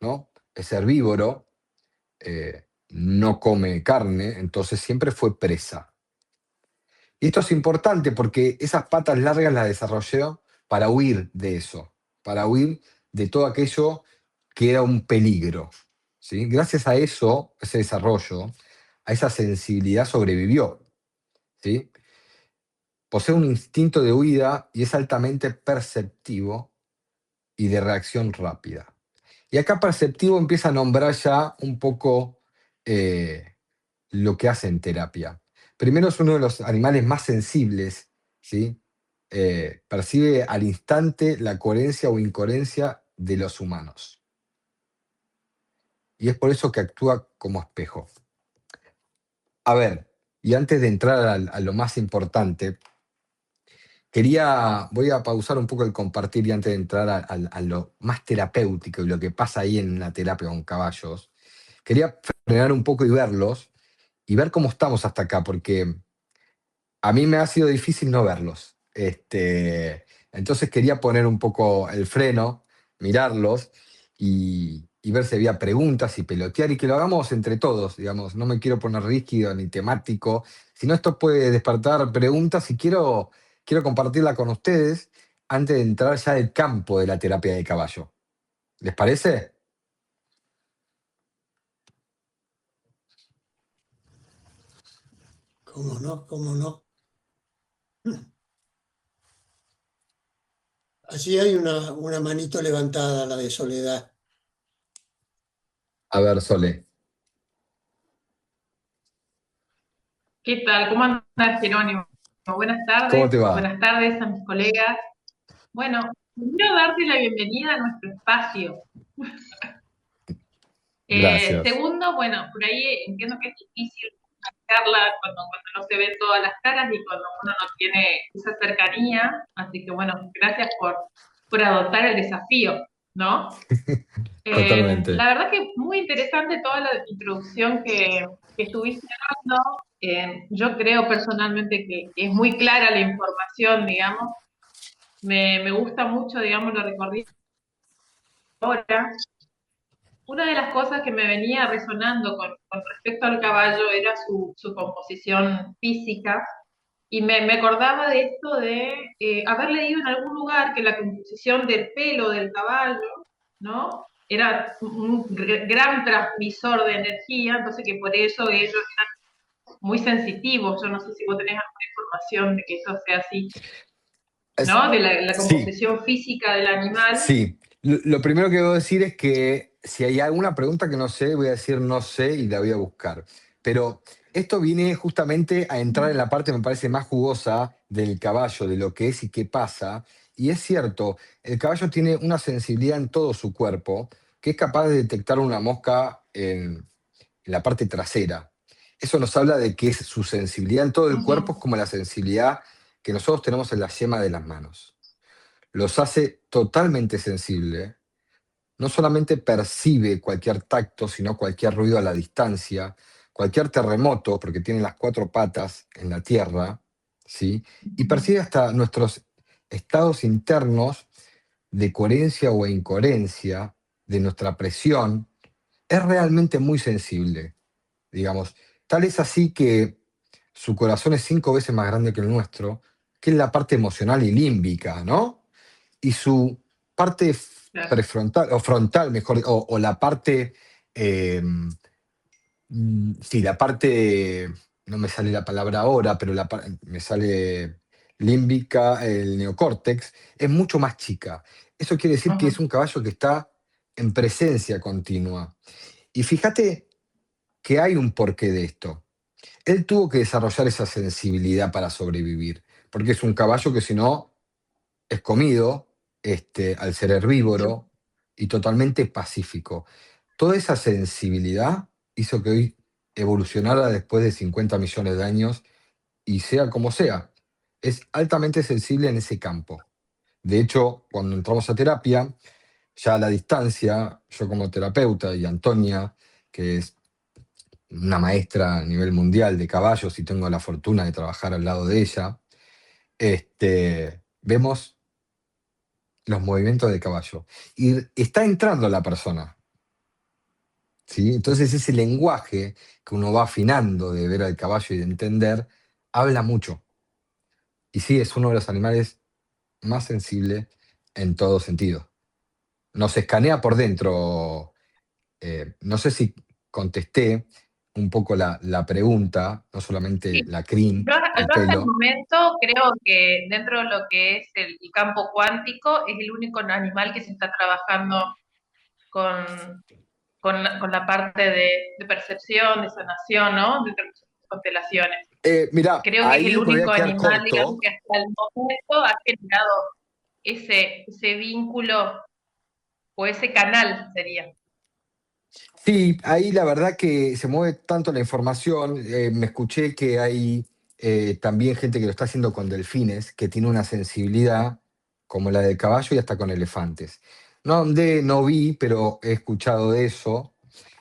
¿no? Es herbívoro, no come carne, entonces siempre fue presa. Y esto es importante porque esas patas largas las desarrolló para huir de eso, para huir de todo aquello que era un peligro, ¿sí? Gracias a eso, ese desarrollo, a esa sensibilidad sobrevivió, ¿sí? Posee un instinto de huida y es altamente perceptivo y de reacción rápida. Y acá perceptivo empieza a nombrar ya un poco lo que hace en terapia. Primero es uno de los animales más sensibles, ¿sí? Percibe al instante la coherencia o incoherencia de los humanos. Y es por eso que actúa como espejo. A ver, y antes de entrar a lo más importante, voy a pausar un poco el compartir y antes de entrar a lo más terapéutico y lo que pasa ahí en la terapia con caballos, quería frenar un poco y verlos y ver cómo estamos hasta acá, porque a mí me ha sido difícil no verlos. Entonces quería poner un poco el freno, mirarlos y ver si había preguntas y pelotear y que lo hagamos entre todos, digamos. No me quiero poner rígido ni temático, sino esto puede despertar preguntas y quiero compartirla con ustedes antes de entrar ya al campo de la terapia de caballo. ¿Les parece? ¿Cómo no? ¿Cómo no? Allí hay una manito levantada, la de Soledad. A ver, Sole, ¿Qué tal? ¿Cómo andas, Jerónimo? ¿cómo te va? Buenas tardes a mis colegas. Bueno, quiero darte la bienvenida a nuestro espacio. Gracias. Segundo, bueno, por ahí entiendo que es difícil explicarla cuando no se ven todas las caras y cuando uno no tiene esa cercanía. Así que bueno, gracias por adoptar el desafío, ¿no? Totalmente. La verdad que muy interesante toda la introducción que estuviste dando. Yo creo personalmente que es muy clara la información, digamos. Me gusta mucho, digamos, lo recorrido ahora. Una de las cosas que me venía resonando con respecto al caballo era su composición física y me acordaba de esto de haber leído en algún lugar que la composición del pelo del caballo, ¿no? Era un gran transmisor de energía, entonces que por eso ellos eran muy sensitivos. Yo no sé si vos tenés alguna información de que eso sea así, ¿no? De la Sí, composición física del animal. sí. Lo primero que debo decir es que si hay alguna pregunta que no sé, voy a decir no sé y la voy a buscar. Pero esto viene justamente a entrar en la parte, me parece, más jugosa del caballo, de lo que es y qué pasa. Y es cierto, el caballo tiene una sensibilidad en todo su cuerpo que es capaz de detectar una mosca en la parte trasera. Eso nos habla de que su sensibilidad en todo el cuerpo es Ujú, como la sensibilidad que nosotros tenemos en la yema de las manos. Los hace totalmente sensible. No solamente percibe cualquier tacto, sino cualquier ruido a la distancia, cualquier terremoto, porque tiene las cuatro patas en la tierra, ¿sí? Y ujú, percibe hasta nuestros estados internos de coherencia o incoherencia, de nuestra presión. Es realmente muy sensible, digamos. Tal es así que su corazón es 5 veces más grande que el nuestro, que es la parte emocional y límbica, ¿no? Y su parte claro. prefrontal, o frontal, mejor, o la parte, eh, sí, la parte, no me sale la palabra ahora, pero me sale límbica, el neocórtex, es mucho más chica. Eso quiere decir que es Ujú, un caballo que está en presencia continua. Y fíjate que hay un porqué de esto. Él tuvo que desarrollar esa sensibilidad para sobrevivir, porque es un caballo que si no es comido, al ser sí, herbívoro y totalmente pacífico. Toda esa sensibilidad hizo que hoy evolucionara después de 50 millones de años y sea como sea, es altamente sensible en ese campo. De hecho, cuando entramos a terapia, ya a la distancia, yo como terapeuta y Antonia, que es una maestra a nivel mundial de caballos y tengo la fortuna de trabajar al lado de ella, vemos los movimientos de caballo. Y está entrando la persona, ¿sí? Entonces ese lenguaje que uno va afinando de ver al caballo y de entender, habla mucho. Y sí, es uno de los animales más sensibles en todo sentido. Nos escanea por dentro. No sé si contesté un poco la pregunta, no solamente sí. la crin, Yo el hasta el pelo. momento creo que dentro de lo que es el campo cuántico es el único animal que se está trabajando con, con la parte de percepción, de sanación, ¿no? De constelaciones. Mirá, Creo que es el ahí me voy a único quedar animal, digamos, corto. que hasta el momento ha generado ese vínculo o ese canal, sería. Sí, ahí la verdad que se mueve tanto la información. Me escuché que hay también gente que lo está haciendo con delfines, que tiene una sensibilidad como la del caballo y hasta con elefantes. No andé, no vi, pero he escuchado de eso.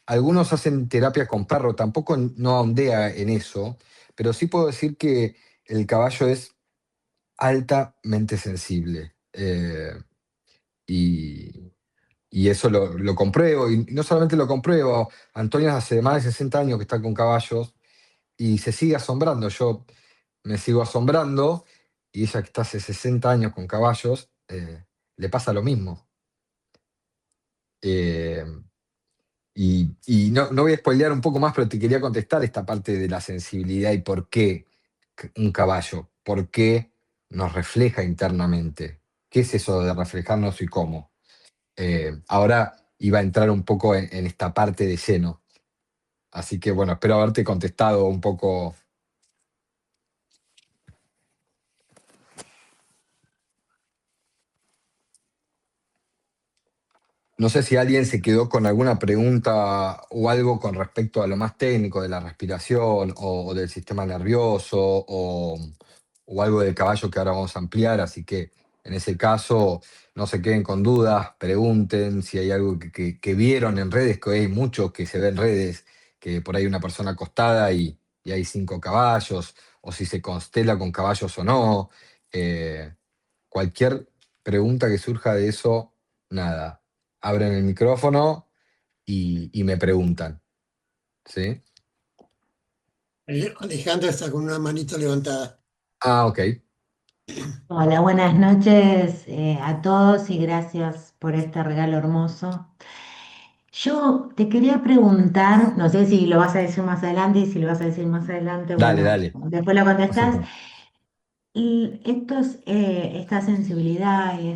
Algunos hacen terapia con perro, tampoco no ahondé en eso, pero sí puedo decir que el caballo es altamente sensible. Y, y eso lo compruebo, y no solamente lo compruebo, Antonio hace más de 60 años que está con caballos y se sigue asombrando. Yo me sigo asombrando y ella que está hace 60 años con caballos, le pasa lo mismo. Eh, y no voy a spoilear un poco más, pero te quería contestar esta parte de la sensibilidad y por qué un caballo, por qué nos refleja internamente. ¿Qué es eso de reflejarnos y cómo? Ahora iba a entrar un poco en esta parte de lleno. Así que bueno, espero haberte contestado un poco. No sé si alguien se quedó con alguna pregunta o algo con respecto a lo más técnico de la respiración o del sistema nervioso o algo del caballo que ahora vamos a ampliar, así que en ese caso no se queden con dudas, pregunten si hay algo que vieron en redes, que hay mucho que se ve en redes, que por ahí una persona acostada y hay 5 caballos, o si se constela con caballos o no. Eh, Cualquier pregunta que surja de eso, nada, abren el micrófono y me preguntan, ¿sí? Alejandra está con una manito levantada. Ah, ok. Hola, buenas noches a todos y gracias por este regalo hermoso. Yo te quería preguntar, no sé si lo vas a decir más adelante y si lo vas a decir más adelante, Dale, bueno, dale. después lo No se contestás. preocupe. Y esta sensibilidad y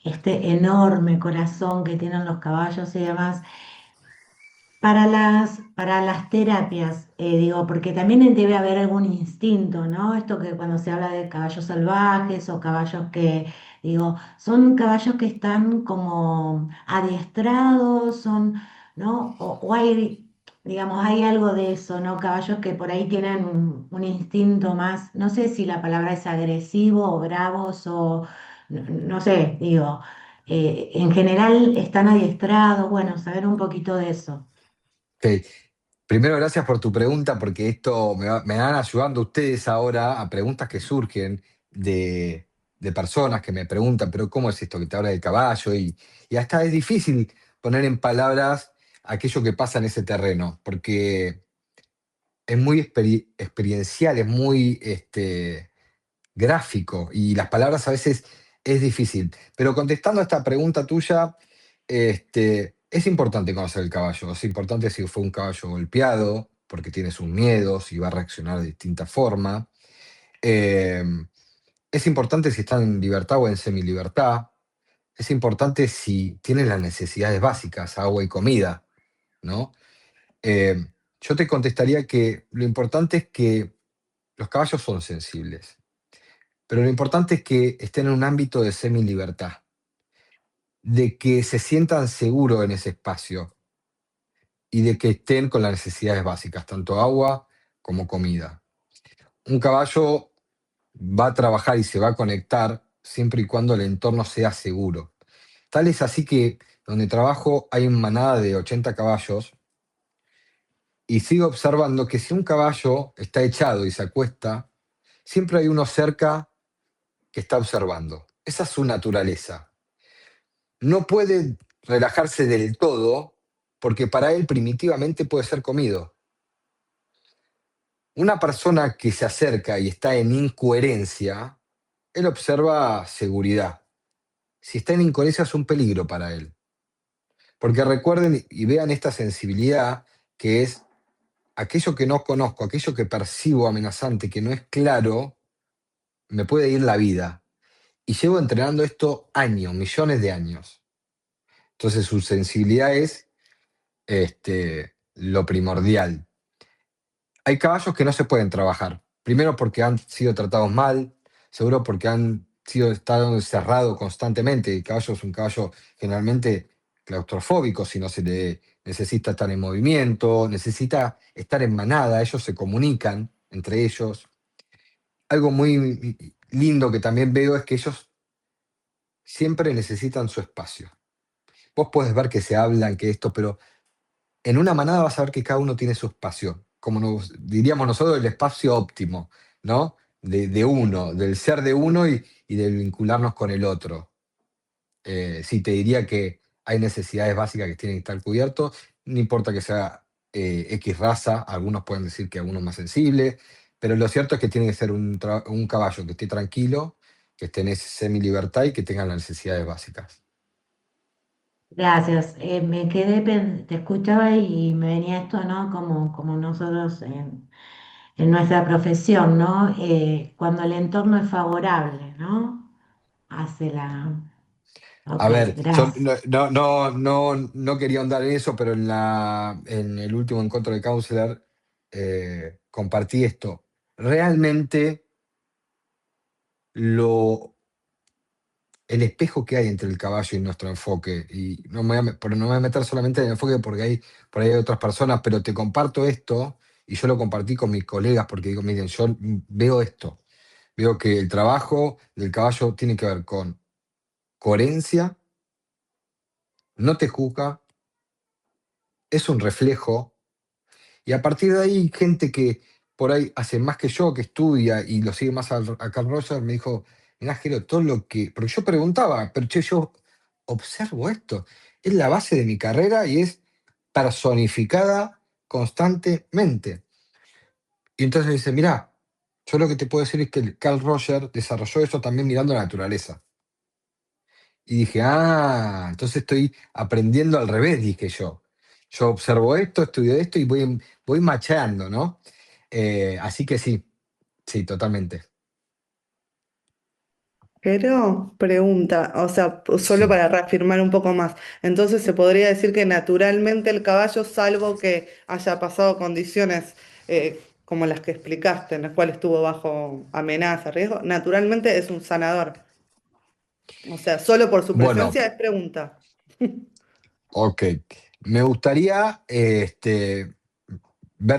este enorme corazón que tienen los caballos y demás. Para las terapias, digo, porque también debe haber algún instinto, ¿no? Esto que cuando se habla de caballos salvajes o caballos que, digo, son caballos que están como adiestrados, ¿no? O hay, digamos, hay algo de eso, ¿no? Caballos que por ahí tienen un instinto más, no sé si la palabra es agresivo o bravos o, no sé, digo, en general están adiestrados, bueno, saber un poquito de eso. Ok. Primero, gracias por tu pregunta, porque esto me van ayudando ustedes ahora a preguntas que surgen de personas que me preguntan, pero ¿cómo es esto que te habla del caballo? Y hasta es difícil poner en palabras aquello que pasa en ese terreno, porque es muy experiencial, es muy gráfico y las palabras a veces es difícil. Pero contestando a esta pregunta tuya, es importante conocer el caballo, es importante si fue un caballo golpeado, porque tiene sus miedos y va a reaccionar de distinta forma. Eh, es importante si está en libertad o en semilibertad. Es importante si tiene las necesidades básicas, agua y comida, ¿no? Eh, yo te contestaría que lo importante es que los caballos son sensibles. Pero lo importante es que estén en un ámbito de semi-libertad, de que se sientan seguros en ese espacio y de que estén con las necesidades básicas, tanto agua como comida. Un caballo va a trabajar y se va a conectar siempre y cuando el entorno sea seguro. Tal es así que donde trabajo hay una manada de 80 caballos y sigo observando que si un caballo está echado y se acuesta, siempre hay uno cerca que está observando. Esa es su naturaleza. No puede relajarse del todo porque para él primitivamente puede ser comido. Una persona que se acerca y está en incoherencia, él observa seguridad. Si está en incoherencia es un peligro para él. Porque recuerden y vean esta sensibilidad que es aquello que no conozco, aquello que percibo amenazante, que no es claro, me puede ir la vida. Y llevo entrenando esto años, millones de años. Entonces su sensibilidad es lo primordial. Hay caballos que no se pueden trabajar. Primero porque han sido tratados mal, seguro porque han sido estado encerrados constantemente. El caballo es un caballo generalmente claustrofóbico, si no se le necesita estar en movimiento, necesita estar en manada, ellos se comunican entre ellos. Algo muy lindo que también veo es que ellos siempre necesitan su espacio. Vos podés ver que se hablan, que esto, pero en una manada vas a ver que cada uno tiene su espacio, como nos diríamos nosotros, el espacio óptimo, ¿no? De uno, del ser de uno y del vincularnos con el otro. Sí, te diría que hay necesidades básicas que tienen que estar cubiertas, no importa que sea X raza, algunos pueden decir que algunos más sensibles, pero lo cierto es que tiene que ser un caballo que esté tranquilo, que esté en esa semi-libertad y que tenga las necesidades básicas. Gracias. Me quedé, te escuchaba y me venía esto, ¿no? Como nosotros en nuestra profesión, ¿no? Cuando el entorno es favorable, ¿no? Hace la... A Ok, ver, yo gracias. no quería ahondar en eso, pero en el último encuentro de Counselor compartí esto. Realmente lo el espejo que hay entre el caballo y nuestro enfoque. Y pero no me voy a meter solamente en el enfoque porque por ahí hay otras personas, pero te comparto esto y yo lo compartí con mis colegas porque digo, miren, yo veo esto. Veo que el trabajo del caballo tiene que ver con coherencia, no te juzga, es un reflejo. Y a partir de ahí, gente que por ahí hace más que yo, que estudia y lo sigue más a Carl Rogers, me dijo, mirá, Jero, todo lo que... Porque yo preguntaba, pero che, yo observo esto. Es la base de mi carrera y es personificada constantemente. Y entonces me dice, mirá, yo lo que te puedo decir es que Carl Rogers desarrolló eso también mirando la naturaleza. Y dije, ah, entonces estoy aprendiendo al revés, dije yo. Yo observo esto, estudio esto y voy macheando, ¿no? Así que sí, sí, totalmente. Pero, pregunta, o sea, solo Sí. para reafirmar un poco más, entonces se podría decir que naturalmente el caballo, salvo que haya pasado condiciones como las que explicaste, en las cuales estuvo bajo amenaza, riesgo, naturalmente es un sanador. O sea, solo por su Bueno, presencia es pregunta. ok. Me gustaría ver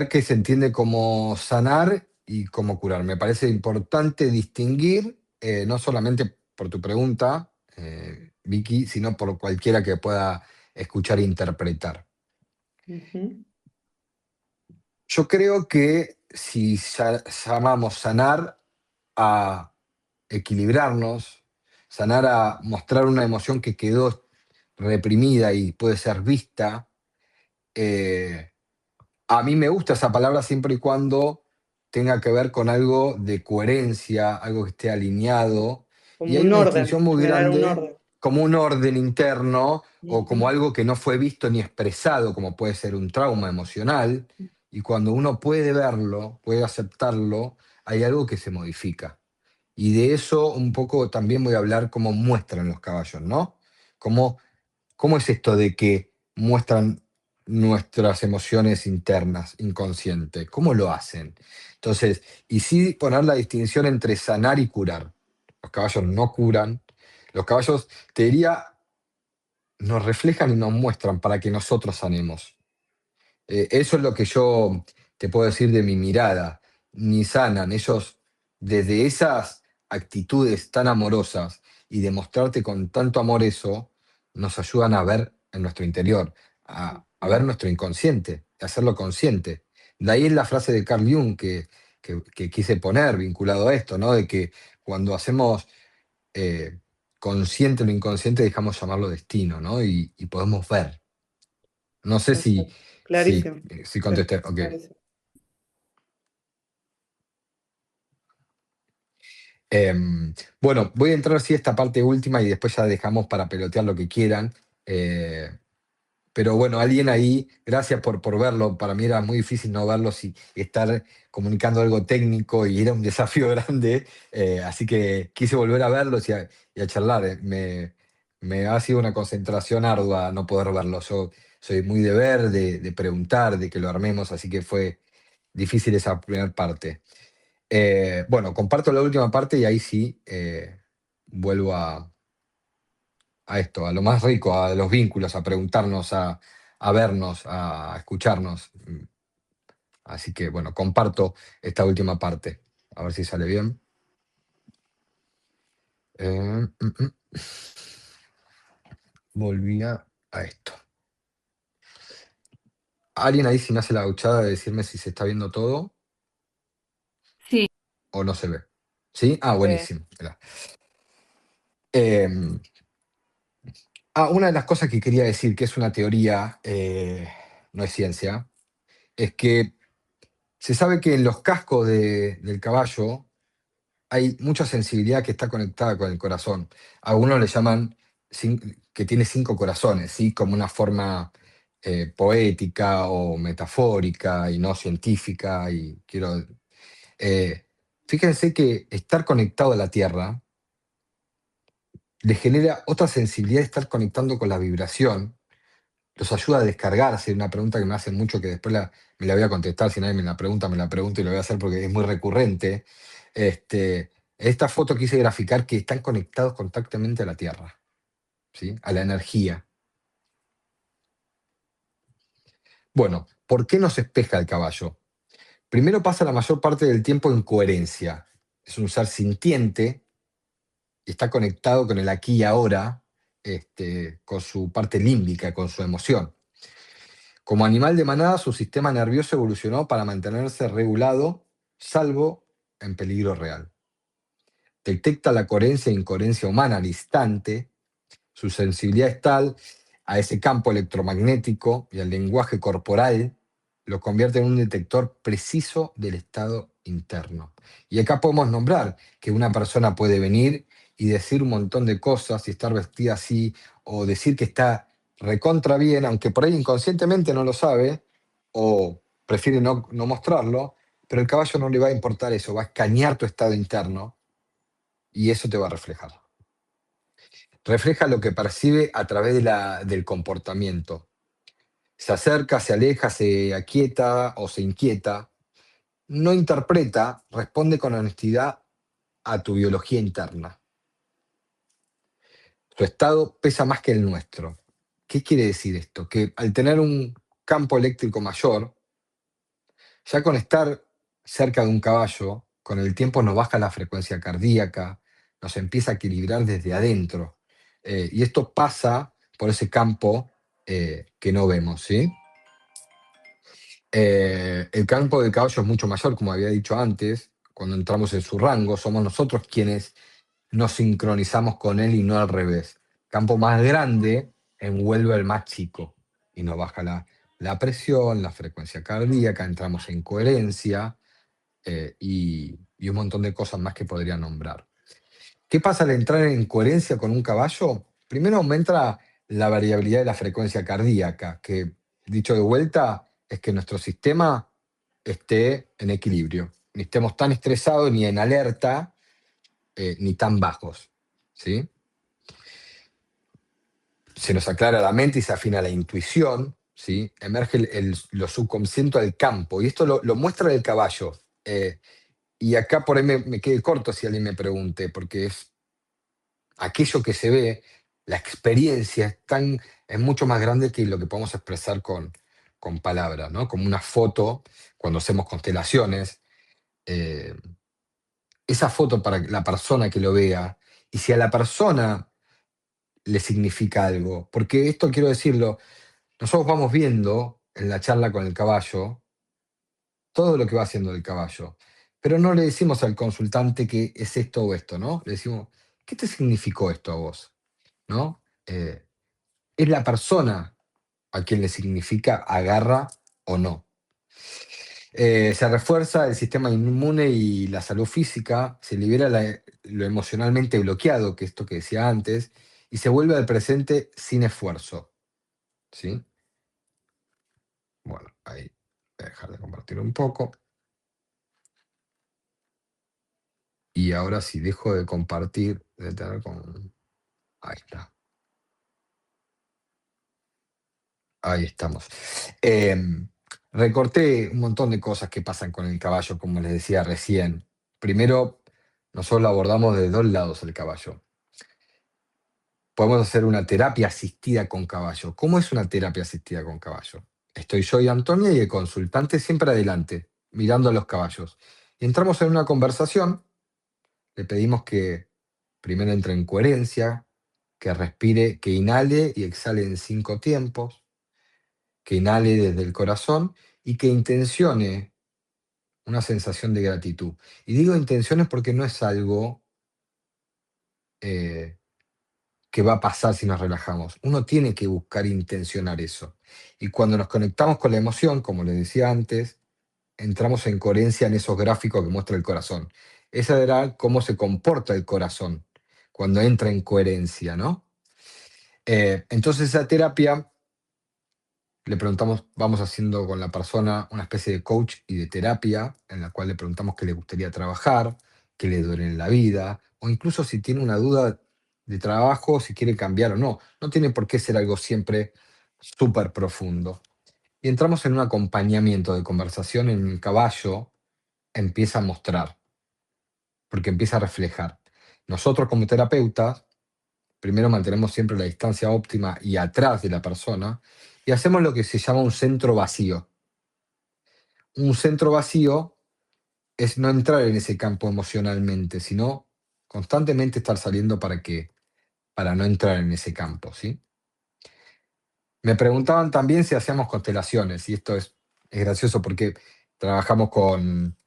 qué se entiende como sanar y como curar. Me parece importante distinguir, no solamente por tu pregunta, Vicky, sino por cualquiera que pueda escuchar e interpretar. Ujú. Yo creo que si llamamos sanar a equilibrarnos, sanar a mostrar una emoción que quedó reprimida y puede ser vista, eh, a mí me gusta esa palabra siempre y cuando tenga que ver con algo de coherencia, algo que esté alineado. Y Como hay un una orden, distinción muy generar un grande orden. como un orden interno o como Ujú. algo que no fue visto ni expresado, como puede ser un trauma emocional. Y cuando uno puede verlo, puede aceptarlo, hay algo que se modifica. Y de eso un poco también voy a hablar cómo muestran los caballos, ¿no? Cómo ¿Cómo es esto de que muestran nuestras emociones internas, inconscientes? ¿Cómo lo hacen? Entonces, y sí poner la distinción entre sanar y curar. Los caballos no curan. Los caballos, te diría, nos reflejan y nos muestran para que nosotros sanemos. Eso es lo que yo te puedo decir de mi mirada. Ni sanan, ellos desde esas actitudes tan amorosas y demostrarte con tanto amor eso, nos ayudan a ver en nuestro interior, a ver nuestro inconsciente, a hacerlo consciente. De ahí es la frase de Carl Jung que quise poner vinculado a esto, ¿no? De que cuando hacemos eh, consciente lo inconsciente, dejamos llamarlo destino, ¿no? Y podemos ver. No sé si, Perfecto. Clarísimo. si contesté. Ok. Clarísimo. Bueno, voy a entrar así a esta parte última y después ya dejamos para pelotear lo que quieran. Eh, pero bueno, alguien ahí, gracias por verlo. Para mí era muy difícil no verlo y estar comunicando algo técnico y era un desafío grande. Así que quise volver a verlos y a charlar. Me ha sido una concentración ardua no poder verlo. Yo soy muy de ver, de preguntar, de que lo armemos, así que fue difícil esa primera parte. Bueno, comparto la última parte y ahí sí vuelvo a esto, a lo más rico, a los vínculos, a preguntarnos, a vernos, a escucharnos. Así que bueno, comparto esta última parte. A ver si sale bien. Eh, mm, mm. Volví a esto. ¿Alguien ahí si me hace la gauchada de decirme si se está viendo todo Sí, o no se ve? ¿Sí? Ah, Sí. buenísimo. Mirá. Eh, una de las cosas que quería decir, que es una teoría, no es ciencia, es que se sabe que en los cascos del caballo hay mucha sensibilidad que está conectada con el corazón. Algunos le llaman que tiene 5 corazones, ¿sí? Como una forma poética o metafórica y no científica. Y eh, fíjense que estar conectado a la Tierra le genera otra sensibilidad de estar conectando con la vibración, los ayuda a descargarse. Una pregunta que me hacen mucho, que después me la voy a contestar, si nadie me la pregunta y lo voy a hacer porque es muy recurrente. Este, Esta foto quise graficar que están conectados constantemente a la Tierra, ¿sí? A la energía. Bueno, ¿por qué nos espeja el caballo? Primero pasa la mayor parte del tiempo en coherencia. Es un ser sintiente y está conectado con el aquí y ahora, con su parte límbica, con su emoción. Como animal de manada, su sistema nervioso evolucionó para mantenerse regulado, salvo en peligro real. Detecta la coherencia e incoherencia humana al instante. Su sensibilidad es tal a ese campo electromagnético y al lenguaje corporal, lo convierte en un detector preciso del estado interno. Y acá podemos nombrar que una persona puede venir y decir un montón de cosas y estar vestida así, o decir que está recontra bien, aunque por ahí inconscientemente no lo sabe, o prefiere no mostrarlo, pero el caballo no le va a importar eso, va a escanear tu estado interno y eso te va a reflejar. Refleja lo que percibe a través del comportamiento. Se acerca, se aleja, se aquieta o se inquieta. No interpreta, responde con honestidad a tu biología interna. Tu estado pesa más que el nuestro. ¿Qué quiere decir esto? Que al tener un campo eléctrico mayor, ya con estar cerca de un caballo, con el tiempo nos baja la frecuencia cardíaca, nos empieza a equilibrar desde adentro. Y esto pasa por ese campo que no vemos, ¿sí? El campo del caballo es mucho mayor, como había dicho antes, cuando entramos en su rango, somos nosotros quienes nos sincronizamos con él y no al revés. Campo más grande envuelve al más chico y nos baja la presión, la frecuencia cardíaca, entramos en coherencia y un montón de cosas más que podría nombrar. ¿Qué pasa al entrar en coherencia con un caballo? Primero aumenta la variabilidad de la frecuencia cardíaca, que dicho de vuelta es que nuestro sistema esté en equilibrio. Ni estemos tan estresados ni en alerta, ni tan bajos. ¿Sí? Se nos aclara la mente y se afina la intuición. ¿Sí? Emerge lo subconsciente del campo. Y esto lo muestra el caballo. Y acá por ahí me quedé corto si alguien me pregunte, porque es aquello que se ve, la experiencia es mucho más grande que lo que podemos expresar con palabras, ¿no? Como una foto, cuando hacemos constelaciones, eh, esa foto para la persona que lo vea, y si a la persona le significa algo, porque esto quiero decirlo, nosotros vamos viendo en la charla con el caballo todo lo que va haciendo el caballo, pero no le decimos al consultante que es esto o esto, ¿no? Le decimos, ¿qué te significó esto a vos? ¿No? Es la persona a quien le significa agarra o no. Se refuerza el sistema inmune y la salud física, se libera lo emocionalmente bloqueado, que es esto que decía antes, y se vuelve al presente sin esfuerzo. ¿Sí? Bueno, ahí voy a dejar de compartir un poco. Y ahora si dejo de compartir, de tener con... Ahí está. Ahí estamos. Recorté un montón de cosas que pasan con el caballo, como les decía recién. Primero, nosotros lo abordamos de dos lados el caballo. Podemos hacer una terapia asistida con caballo. ¿Cómo es una terapia asistida con caballo? Estoy yo y Antonia y el consultante siempre adelante, mirando a los caballos. Y entramos en una conversación, le pedimos que primero entre en coherencia, que respire, que inhale y exhale en 5 tiempos, que inhale desde el corazón y que intencione una sensación de gratitud. Y digo intenciones porque no es algo eh, que va a pasar si nos relajamos. Uno tiene que buscar intencionar eso. Y cuando nos conectamos con la emoción, como les decía antes, entramos en coherencia en esos gráficos que muestra el corazón. Esa era cómo se comporta el corazón cuando entra en coherencia, ¿no? Entonces esa terapia le preguntamos, vamos haciendo con la persona una especie de coach y de terapia, en la cual le preguntamos qué le gustaría trabajar, qué le duele en la vida, o incluso si tiene una duda de trabajo, si quiere cambiar o no. No tiene por qué ser algo siempre súper profundo. Y entramos en un acompañamiento de conversación en el caballo, empieza a mostrar. porque empieza a reflejar. Nosotros como terapeutas, primero mantenemos siempre la distancia óptima y atrás de la persona, y hacemos lo que se llama un centro vacío. Un centro vacío es no entrar en ese campo emocionalmente, sino constantemente estar saliendo para no entrar en ese campo, ¿sí? Me preguntaban también si hacíamos constelaciones, y esto es gracioso porque trabajamos con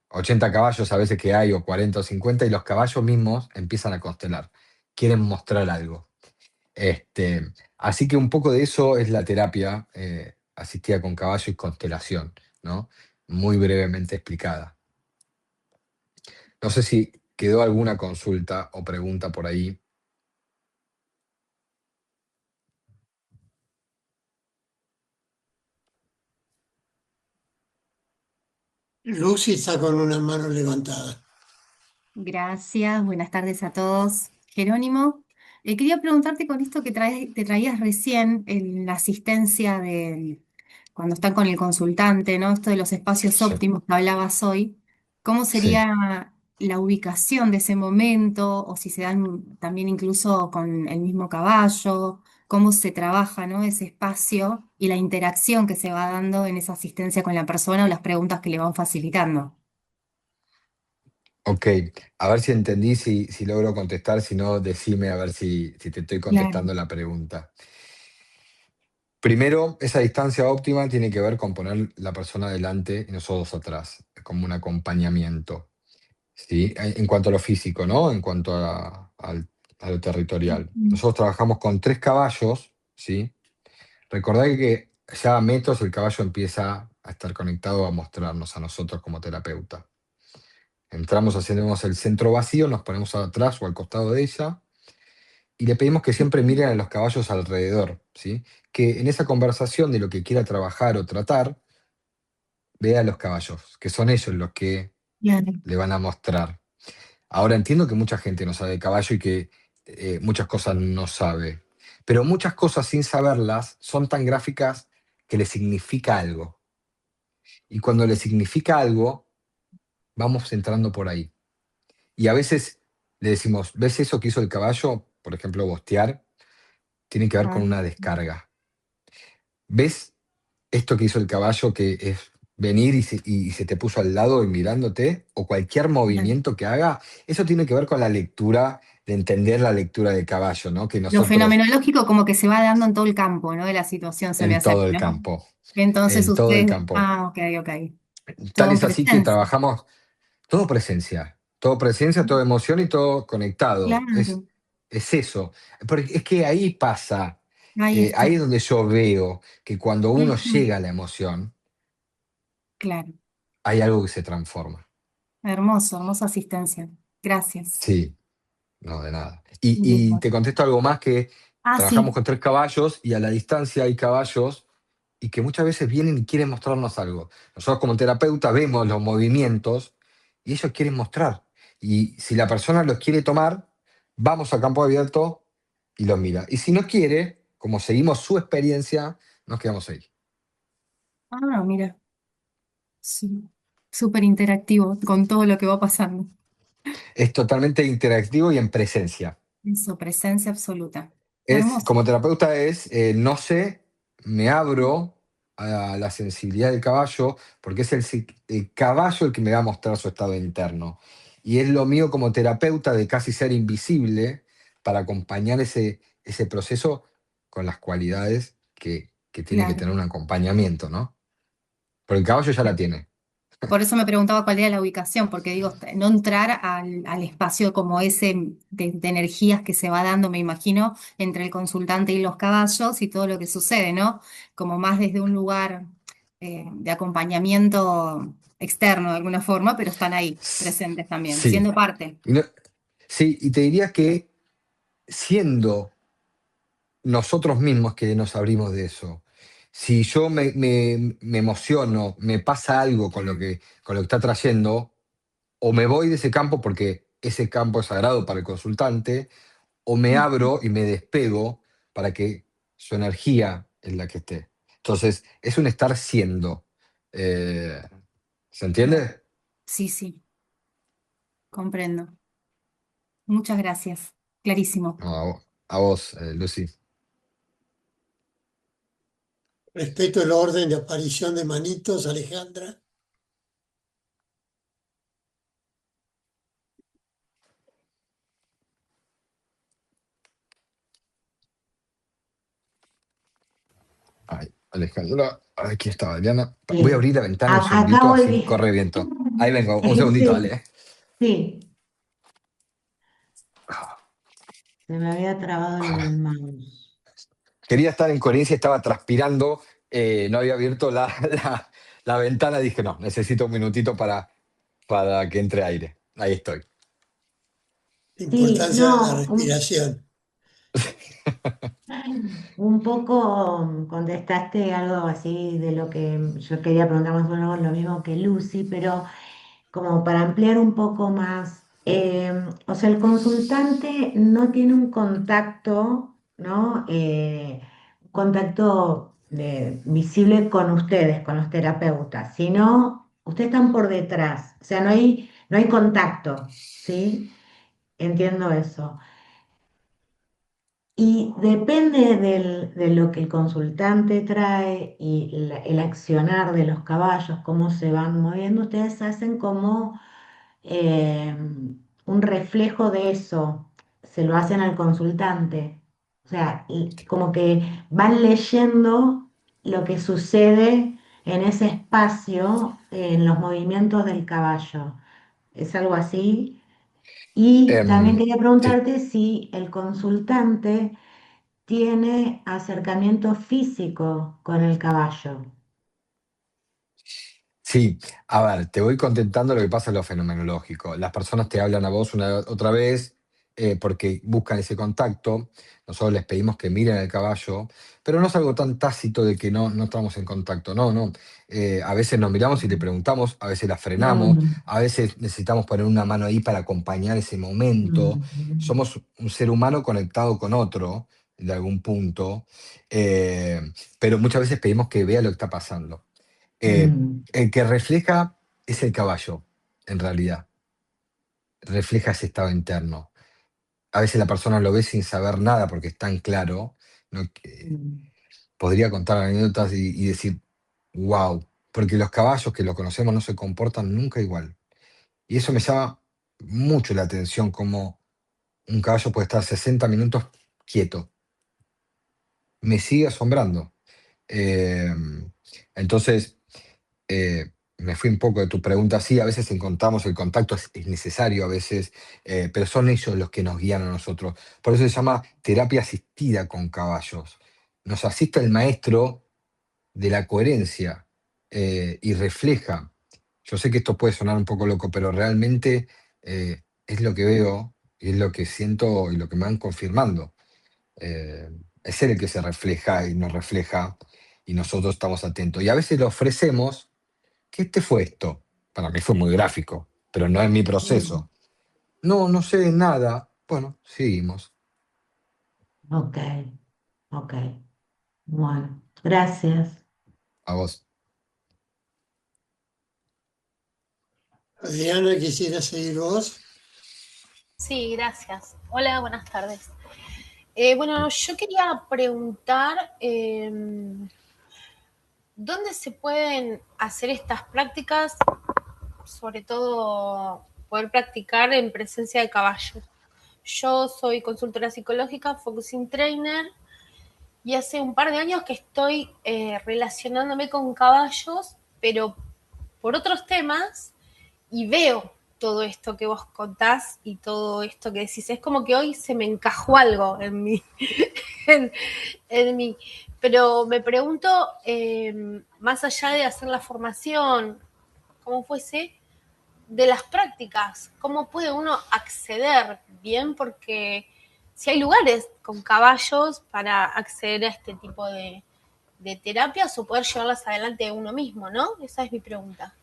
80 caballos a veces que hay, o 40 o 50, y los caballos mismos empiezan a constelar, quieren mostrar algo. Así que un poco de eso es la terapia asistida con caballo y constelación, ¿no? Muy brevemente explicada. No sé si quedó alguna consulta o pregunta por ahí. Lucy está con una mano levantada. Gracias, buenas tardes a todos. Jerónimo, quería preguntarte con esto que te traías recién en la asistencia de cuando están con el consultante, ¿no? Esto de los espacios Sí, óptimos que hablabas hoy, ¿cómo sí. sería la ubicación de ese momento? O si se dan también incluso con el mismo caballo, cómo se trabaja, ¿no? Ese espacio y la interacción que se va dando en esa asistencia con la persona o las preguntas que le van facilitando. Ok, a ver si entendí, si logro contestar, si no, decime a ver si te estoy Claro. contestando la pregunta. Primero, esa distancia óptima tiene que ver con poner la persona adelante y nosotros atrás, como un acompañamiento, ¿sí? En cuanto a lo físico, ¿no? En cuanto a lo territorial. Ujú. Nosotros trabajamos con 3 caballos, ¿sí? Recordá que ya a metros el caballo empieza a estar conectado a mostrarnos a nosotros como terapeuta. Entramos, hacemos el centro vacío, nos ponemos atrás o al costado de ella y le pedimos que siempre miren a los caballos alrededor, ¿sí? Que en esa conversación de lo que quiera trabajar o tratar, vea a los caballos, que son ellos los que Claro. le van a mostrar. Ahora entiendo que mucha gente no sabe de caballo y que muchas cosas no sabe, pero muchas cosas sin saberlas son tan gráficas que le significa algo. Y cuando le significa algo, vamos entrando por ahí. Y a veces le decimos, ¿ves eso que hizo el caballo? Por ejemplo, bostear, tiene que ver Ah, con una descarga. ¿Ves esto que hizo el caballo, que es venir y se te puso al lado y mirándote? O cualquier claro. movimiento que haga, eso tiene que ver con la lectura, de entender la lectura del caballo, ¿no? Que Lo nosotros, fenomenológico como que se va dando en todo el campo, ¿no? De la situación se me en hace a todo mí, el ¿no? campo, Entonces en todo el ustedes, campo. ok, ok. Tal Todo en es así que presencia. trabajamos todo presencia, toda emoción y todo conectado. Claro, Es eso. Porque es que ahí pasa, ahí está. ahí es donde yo veo que cuando uno Ujú. llega a la emoción, Claro, hay algo que se transforma. hermoso, hermosa asistencia. Gracias. Sí, no, de nada. Y Bien. te contesto algo más que Ah, trabajamos sí, con 3 caballos y a la distancia hay caballos y que muchas veces vienen y quieren mostrarnos algo. Nosotros como terapeuta vemos los movimientos y ellos quieren mostrar. Y si la persona los quiere tomar, vamos a campo abierto y los mira. Y si no quiere, como seguimos su experiencia, nos quedamos ahí. ah, mira, sí. Súper interactivo con todo lo que va pasando. Es totalmente interactivo y en presencia. Eso, presencia absoluta. Como Hermoso. terapeuta no sé, me abro a la sensibilidad del caballo, porque es el caballo el que me va a mostrar su estado interno. Y es lo mío como terapeuta de casi ser invisible para acompañar ese proceso con las cualidades que tiene que Claro. tener un acompañamiento, ¿no? Porque el caballo ya la tiene. Por eso me preguntaba cuál era la ubicación, porque digo, no entrar al espacio como ese de energías que se va dando, me imagino, entre el consultante y los caballos y todo lo que sucede, ¿no? Como más desde un lugar de acompañamiento externo de alguna forma, pero están ahí, presentes también, Sí. siendo parte. Y sí, y te diría que siendo nosotros mismos que nos abrimos de eso. Si yo me emociono, me pasa algo con lo que está trayendo, o me voy de ese campo porque ese campo es sagrado para el consultante, o me Ujú. abro y me despego para que su energía es la que esté. Entonces, es un estar siendo. Eh, ¿Se Claro. entiende? Sí, sí. comprendo. Muchas gracias. Clarísimo. No, a vos, Lucy. Respeto el orden de aparición de manitos, Alejandra. Ay, Alejandra, aquí está Adriana. Voy a Sí. abrir la ventana un Acá segundito, así volví. corre viento. Ahí vengo, un segundito, Sí, dale. sí, se me había trabado el mouse. Quería estar en coherencia, estaba transpirando, no había abierto la ventana, dije, no, necesito un minutito para que entre aire. Ahí estoy. Sí, Importancia de la no, respiración. un poco contestaste algo así de lo que yo quería preguntar más o menos lo mismo que Lucy, pero como para ampliar un poco más, o sea, el consultante no tiene un contacto, ¿no? Un contacto visible con ustedes, con los terapeutas, sino ustedes están por detrás, o sea, no hay contacto, ¿sí? Entiendo eso. Y depende de lo que el consultante trae y el accionar de los caballos, cómo se van moviendo, ustedes hacen como eh, un reflejo de eso, se lo hacen al consultante. O sea, y como que van leyendo lo que sucede en ese espacio, en los movimientos del caballo. ¿Es algo así? Y también Em, quería sí. preguntarte si el consultante tiene acercamiento físico con el caballo. Sí, a ver, te voy contentando lo que pasa en lo fenomenológico. Las personas te hablan a vos una otra vez porque buscan ese contacto. Nosotros les pedimos que miren el caballo, pero no es algo tan tácito de que no estamos en contacto. No, no. A veces nos miramos y le preguntamos, a veces la frenamos, Mm, a veces necesitamos poner una mano ahí para acompañar ese momento. mm, Somos un ser humano conectado con otro de algún punto, eh, pero muchas veces pedimos que vea lo que está pasando. Eh, mm, el que refleja es el caballo, en realidad. Refleja ese estado interno. A veces la persona lo ve sin saber nada porque es tan claro, ¿no? Que mm, podría contar anécdotas y decir, wow, porque los caballos que lo conocemos no se comportan nunca igual. Y eso me llama mucho la atención, como un caballo puede estar 60 minutos quieto. Me sigue asombrando. Eh, entonces, me fui un poco de tu pregunta. Sí, a veces encontramos el contacto, es necesario a veces, pero son ellos los que nos guían a nosotros. Por eso se llama terapia asistida con caballos. Nos asiste el maestro de la coherencia y refleja. Yo sé que esto puede sonar un poco loco, pero realmente es lo que veo y es lo que siento y lo que me van confirmando. Eh, es él el que se refleja y nos refleja y nosotros estamos atentos. Y a veces le ofrecemos ¿qué te fue esto? Para mí fue muy gráfico, pero no es mi mm. proceso. No, no sé nada. Bueno, seguimos. Ok, ok. Bueno, gracias. A vos. Adriana, quisiera seguir vos. Sí, gracias. Hola, buenas tardes. Bueno, yo quería preguntar, ¿dónde se pueden hacer estas prácticas? Sobre todo, poder practicar en presencia de caballos. Yo soy consultora psicológica, focusing trainer, y hace un par de años que estoy relacionándome con caballos, pero por otros temas, y veo todo esto que vos contás y todo esto que decís. Es como que hoy se me encajó algo en mí. en, en mí. Pero me pregunto, más allá de hacer la formación, como fuese, de las prácticas, cómo puede uno acceder bien, porque si hay lugares con caballos para acceder a este tipo de terapias o poder llevarlas adelante uno mismo, ¿no? Esa es mi pregunta.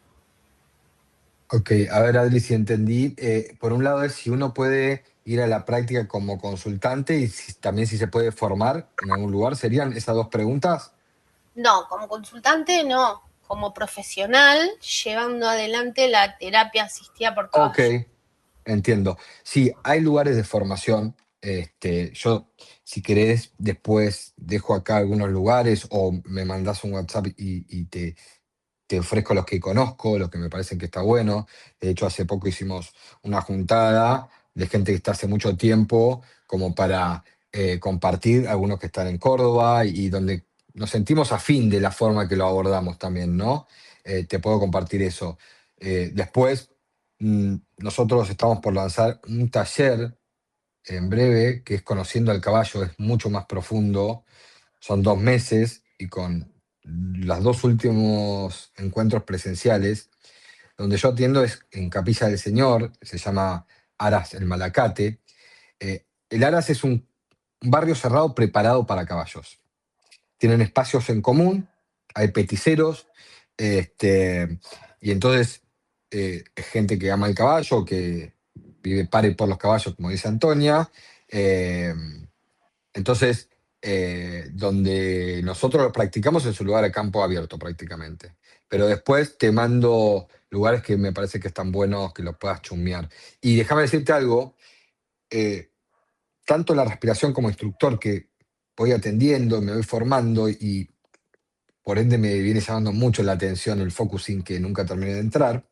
Ok, a ver, Adri, si entendí. Por un lado es si uno puede ir a la práctica como consultante y también si se puede formar en algún lugar. ¿Serían esas dos preguntas? No, como consultante no, como profesional llevando adelante la terapia asistida por Ok, caballo. entiendo. Sí, hay lugares de formación. Yo, si querés, después dejo acá algunos lugares o me mandás un WhatsApp y te ofrezco los que conozco, los que me parecen que está bueno. De hecho, hace poco hicimos una juntada de gente que está hace mucho tiempo, como para compartir, algunos que están en Córdoba y donde nos sentimos afín de la forma que lo abordamos también, ¿no? Te puedo compartir eso. Después, nosotros estamos por lanzar un taller en breve, que es Conociendo al Caballo, es mucho más profundo, son 2 meses y con los 2 últimos encuentros presenciales, donde yo atiendo es en Capilla del Señor, se llama Aras el Malacate. El Aras es un barrio cerrado preparado para caballos. Tienen espacios en común, hay peticeros, y entonces es gente que ama el caballo, que vive pare por los caballos, como dice Antonia. eh, entonces, donde nosotros lo practicamos es un lugar a campo abierto prácticamente. Pero después te mando lugares que me parece que están buenos, que los puedas chusmear. Y déjame decirte algo, eh, tanto la respiración como instructor que voy atendiendo, me voy formando y por ende me viene llamando mucho la atención el focusing que nunca terminé de entrar,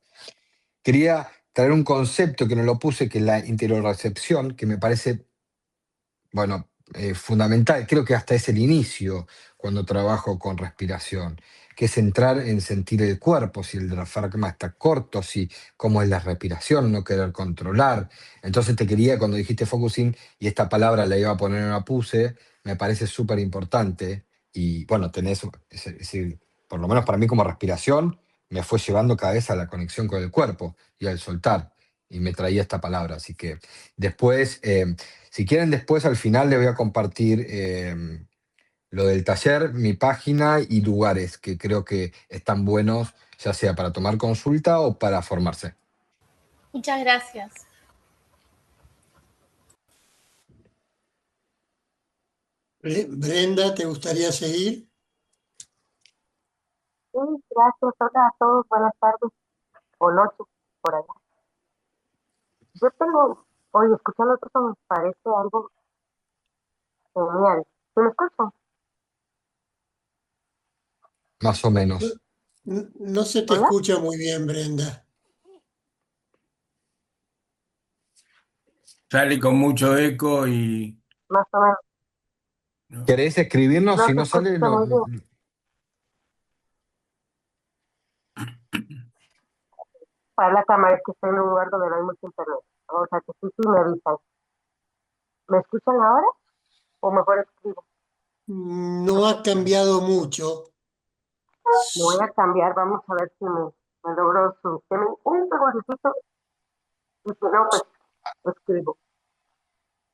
quería traer un concepto que no lo puse, que es la interorecepción, que me parece bueno, fundamental, creo que hasta es el inicio cuando trabajo con respiración, que es entrar en sentir el cuerpo, si el diafragma está corto, si cómo es la respiración, no querer controlar. Entonces te quería, cuando dijiste focusing, y esta palabra la iba a poner en la puse, me parece súper importante. Y bueno, es decir, por lo menos para mí como respiración, me fue llevando cada vez a la conexión con el cuerpo y al soltar. Y me traía esta palabra. Así que después, si quieren, después al final les voy a compartir lo del taller, mi página y lugares que creo que están buenos, ya sea para tomar consulta o para formarse. Muchas gracias. Brenda, ¿te gustaría seguir? Sí, gracias. Hola a todos, buenas tardes o noches por allá. Yo tengo, oye, escuchando todo me parece algo genial. ¿Se me escuchan? Más o menos. No se te ¿Hola? escucha muy bien, Brenda. Sale con mucho eco y Más o menos. no. ¿Querés escribirnos? No Si se no sale, escucha muy bien. Para la cámara es que estoy en un lugar donde no hay mucho internet. O sea que sí me avisan. ¿Me escuchan ahora? O mejor escribo. No ha cambiado mucho. Me voy a cambiar, vamos a ver si me logro subirme un segundito y si no, pues escribo.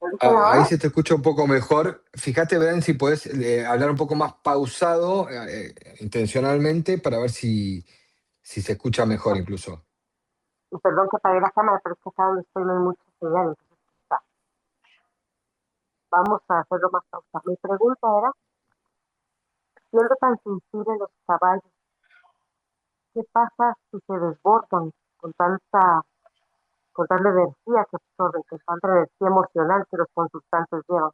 ¿Me dicen Ahí ahora? se te escucha un poco mejor. Fíjate, Bren, si podés hablar un poco más pausado, intencionalmente, para ver si se escucha mejor incluso. Y perdón que apagué la cámara, pero es que acá donde estoy no hay mucha señal, entonces está. Vamos a hacerlo más pausa. Mi pregunta era, siendo tan sensibles los caballos, ¿qué pasa si se desbordan con tanta energía que absorben, con tanta energía emocional que los consultantes llevan?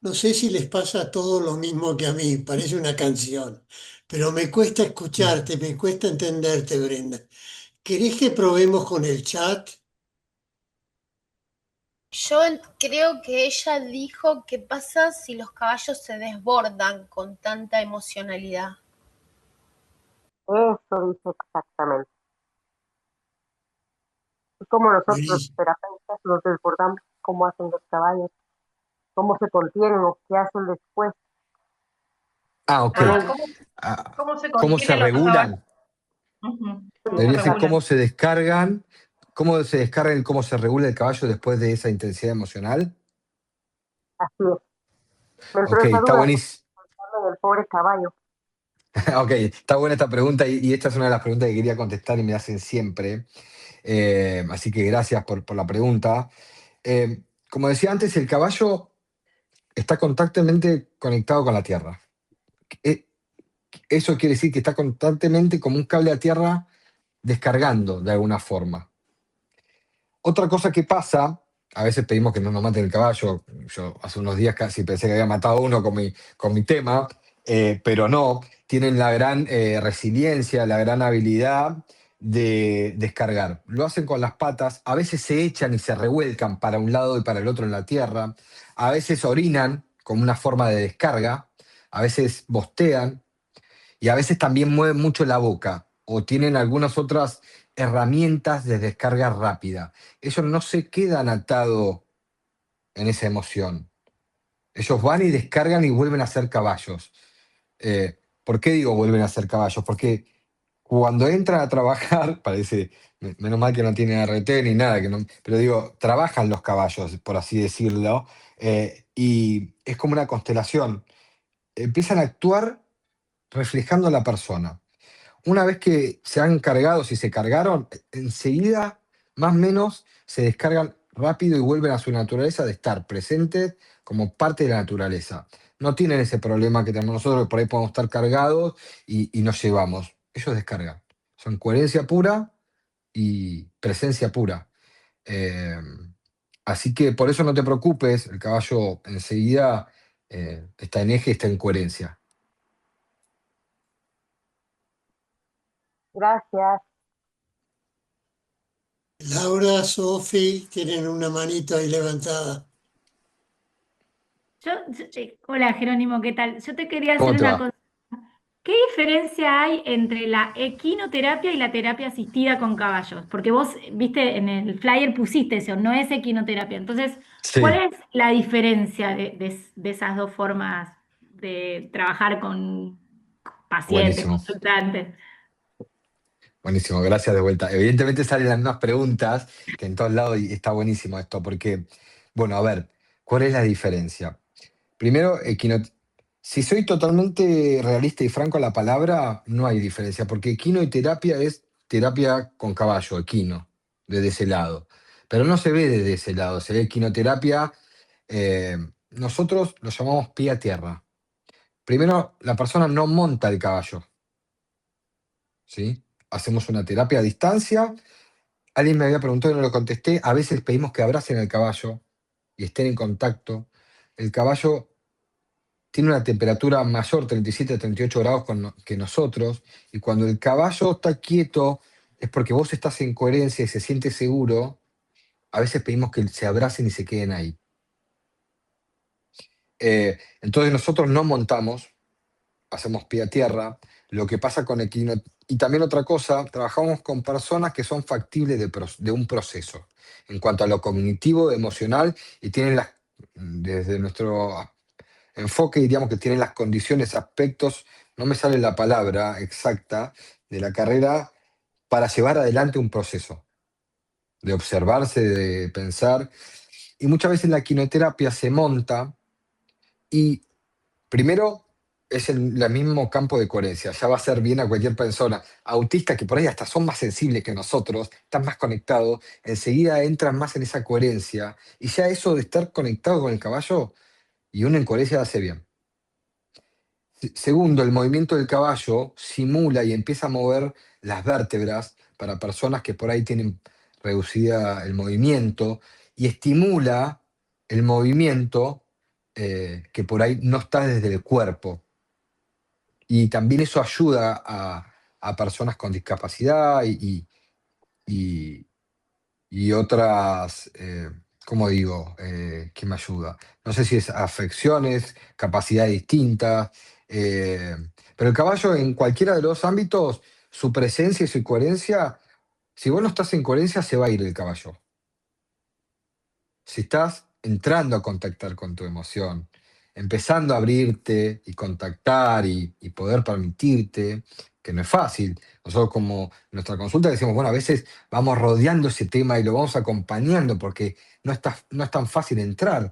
No sé si les pasa a todos lo mismo que a mí, parece una canción, pero me cuesta escucharte, me cuesta entenderte, Brenda. ¿Querés que probemos con el chat? Yo creo que ella dijo qué pasa si los caballos se desbordan con tanta emocionalidad. Eso dice exactamente. Y como nosotros los Buenísimo. terapeutas nos desbordamos, cómo hacen los caballos, cómo se contienen o qué hacen después. Ok. ¿Cómo se ¿Cómo se contienen los caballos? regulan? Ujú, ¿cómo se Debería ser regulan? cómo se descargan, y cómo se regula el caballo después de esa intensidad emocional. Así es. Me entró Ok, esa está duda buenísimo. del pobre caballo. Ok, está buena esta pregunta y esta es una de las preguntas que quería contestar y me hacen siempre. Así que gracias por la pregunta. Como decía antes, el caballo está constantemente conectado con la tierra. Eh, Eso quiere decir que está constantemente como un cable a tierra descargando de alguna forma. Otra cosa que pasa, a veces pedimos que no nos maten el caballo. Yo hace unos días casi pensé que había matado a uno con mi tema, pero no. Tienen la gran resiliencia, la gran habilidad de descargar. Lo hacen con las patas, a veces se echan y se revuelcan para un lado y para el otro en la tierra, a veces orinan como una forma de descarga, a veces bostean y a veces también mueven mucho la boca o tienen algunas otras herramientas de descarga rápida. Ellos no se quedan atados en esa emoción. Ellos van y descargan y vuelven a ser caballos. ¿Por qué digo vuelven a ser caballos? Porque cuando entran a trabajar, parece, menos mal que no tienen RT ni nada, pero digo, trabajan los caballos, por así decirlo, y es como una constelación. Empiezan a actuar reflejando a la persona. Una vez que se han cargado, si se cargaron, enseguida, más o menos, se descargan rápido y vuelven a su naturaleza de estar presentes como parte de la naturaleza. No tienen ese problema que tenemos nosotros, que por ahí podemos estar cargados y nos llevamos. Ellos descargan. Son coherencia pura y presencia pura. Eh, Así que por eso no te preocupes, el caballo enseguida está en eje, está en coherencia. Gracias. Laura, Sofi, tienen una manito ahí levantada. Hola Jerónimo, ¿qué tal? Yo te quería ¿Cómo hacer te una va? cosa. ¿Qué diferencia hay entre la equinoterapia y la terapia asistida con caballos? Porque vos, viste, en el flyer pusiste eso, no es equinoterapia. Entonces, ¿cuál Sí, es la diferencia de esas dos formas de trabajar con pacientes, buenísimo. consultantes? Buenísimo, gracias de vuelta. Evidentemente salen las mismas preguntas que en todos lados y está buenísimo esto, porque, bueno, a ver, ¿cuál es la diferencia? Primero, si soy totalmente realista y franco a la palabra, no hay diferencia, porque equino y terapia es terapia con caballo, equino, desde ese lado. Pero no se ve desde ese lado, se ve equinoterapia, eh, nosotros lo llamamos pie a tierra. Primero, la persona no monta el caballo, ¿sí? Hacemos una terapia a distancia. Alguien me había preguntado y no lo contesté. A veces pedimos que abracen al caballo y estén en contacto. El caballo tiene una temperatura mayor, 37 a 38 grados que nosotros, y cuando el caballo está quieto es porque vos estás en coherencia y se siente seguro. A veces pedimos que se abracen y se queden ahí. Entonces nosotros no montamos, hacemos pie a tierra. Lo que pasa con Equino. Y también otra cosa, trabajamos con personas que son factibles de un proceso en cuanto a lo cognitivo, emocional, y tienen desde nuestro enfoque, diríamos que tienen las condiciones, aspectos, no me sale la palabra exacta, de la carrera para llevar adelante un proceso, de observarse, de pensar. Y muchas veces la quinoterapia se monta y primero, es el mismo campo de coherencia, ya va a ser bien a cualquier persona. Autista, que por ahí hasta son más sensibles que nosotros, están más conectados, enseguida entran más en esa coherencia. Y ya eso de estar conectado con el caballo y uno en coherencia hace bien. Segundo, el movimiento del caballo simula y empieza a mover las vértebras para personas que por ahí tienen reducida el movimiento y estimula el movimiento que por ahí no está desde el cuerpo. Y también eso ayuda a personas con discapacidad y- y otras, ¿cómo digo? ¿Qué me ayuda? No sé si es afecciones, capacidades distintas, eh, pero el caballo en cualquiera de los ámbitos, su presencia y su coherencia, si vos no estás en coherencia, se va a ir el caballo. Si estás entrando a contactar con tu emoción, empezando a abrirte y contactar y poder permitirte, que no es fácil. Nosotros como nuestra consulta decimos, bueno, a veces vamos rodeando ese tema y lo vamos acompañando porque no es tan fácil entrar.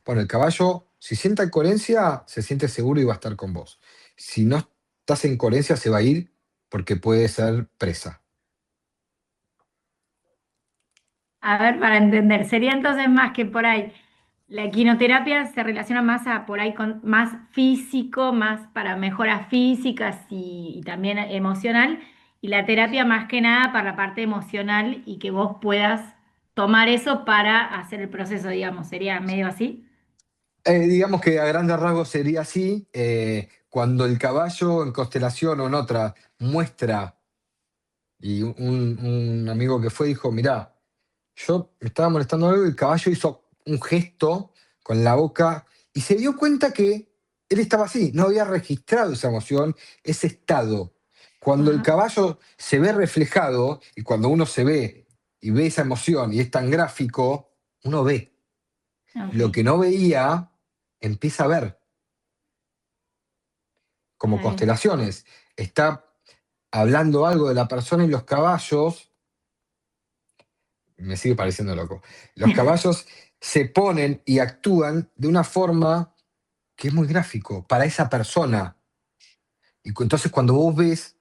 Bueno, el caballo, si siente coherencia, se siente seguro y va a estar con vos. Si no estás en coherencia, se va a ir porque puede ser presa. A ver, para entender, sería entonces más que por ahí. La equinoterapia se relaciona más a por ahí con más físico, más para mejoras físicas y también emocional. y la terapia más que nada para la parte emocional y que vos puedas tomar eso para hacer el proceso, digamos, sería medio así. Digamos que a grandes rasgos sería así. Cuando el caballo en constelación o en otra muestra, y un amigo que fue dijo, mirá, yo me estaba molestando algo y el caballo hizo un gesto con la boca y se dio cuenta que él estaba así, no había registrado esa emoción, ese estado. Cuando el Ajá, caballo se ve reflejado y cuando uno se ve y ve esa emoción y es tan gráfico, uno ve. Lo ok, que no veía, empieza a ver, como está bien. constelaciones. Está hablando algo de la persona y los caballos, me sigue pareciendo loco, los caballos se ponen y actúan de una forma que es muy gráfico para esa persona. Y entonces cuando vos ves,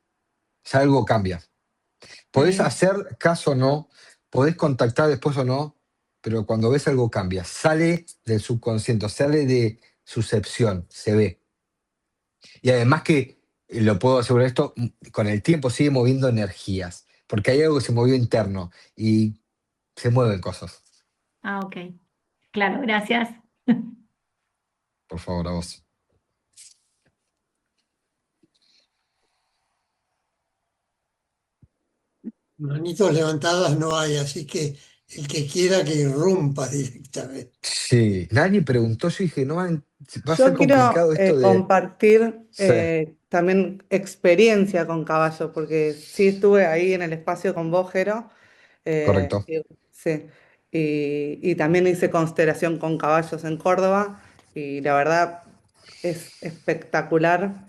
ya algo cambia. Está Podés bien. hacer caso o no, podés contactar después o no, pero cuando ves algo cambia. Sale del subconsciente, sale de sucepción, se ve. Y además que, lo puedo asegurar esto, con el tiempo sigue moviendo energías, porque hay algo que se movió interno y se mueven cosas. Ah, ok. Claro, gracias. Por favor, a vos. Manitos levantadas no hay, así que el que quiera que irrumpa directamente. Sí, nadie preguntó, yo dije, no, va a ser Yo quiero complicado esto de... compartir Sí, también experiencia con caballos, porque sí estuve ahí en el espacio con vos, Jero, correcto, sí, y también hice constelación con caballos en Córdoba, y la verdad es espectacular.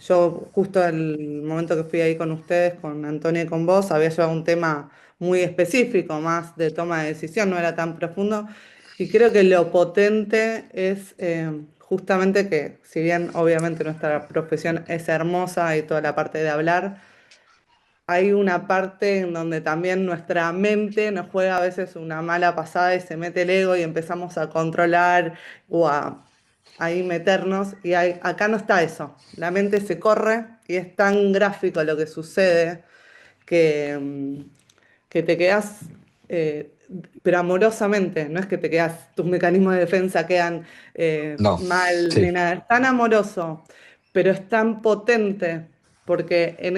Yo justo el momento que fui ahí con ustedes, con Antonio y con vos, había llevado un tema muy específico, más de toma de decisión, no era tan profundo. Y creo que lo potente es justamente que, si bien obviamente nuestra profesión es hermosa y toda la parte de hablar, hay una parte en donde también nuestra mente nos juega a veces una mala pasada y se mete el ego y empezamos a controlar o a ahí meternos. Y acá no está eso. La mente se corre y es tan gráfico lo que sucede que, que te quedas, eh, pero amorosamente, no es que te quedas, tus mecanismos de defensa quedan no, mal ni sí, nada, es tan amoroso, pero es tan potente, porque en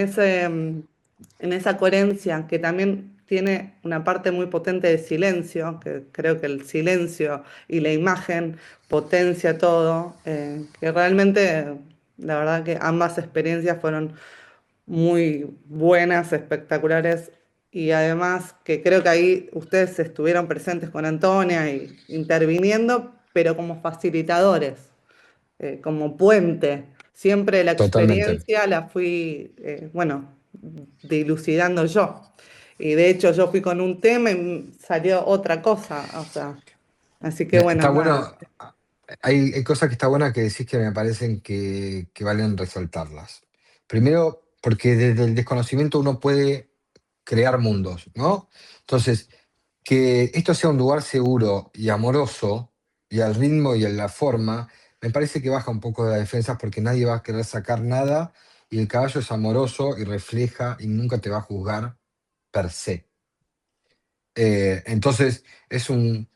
esa coherencia que también tiene una parte muy potente de silencio, que creo que el silencio y la imagen potencia todo, que realmente, la verdad que ambas experiencias fueron muy buenas, espectaculares, y además que creo que ahí ustedes estuvieron presentes con Antonia y interviniendo, pero como facilitadores, como puente. Siempre la totalmente, experiencia la fui, bueno, dilucidando yo. Y de hecho yo fui con un tema y salió otra cosa, o sea, así que bueno, Está nada. bueno, hay cosas que está buenas que decís que me parecen que valen resaltarlas. Primero, porque desde el desconocimiento uno puede crear mundos, ¿no? Entonces, que esto sea un lugar seguro y amoroso, y al ritmo y en la forma, me parece que baja un poco de las defensas porque nadie va a querer sacar nada y el caballo es amoroso y refleja y nunca te va a juzgar per se. Entonces, es un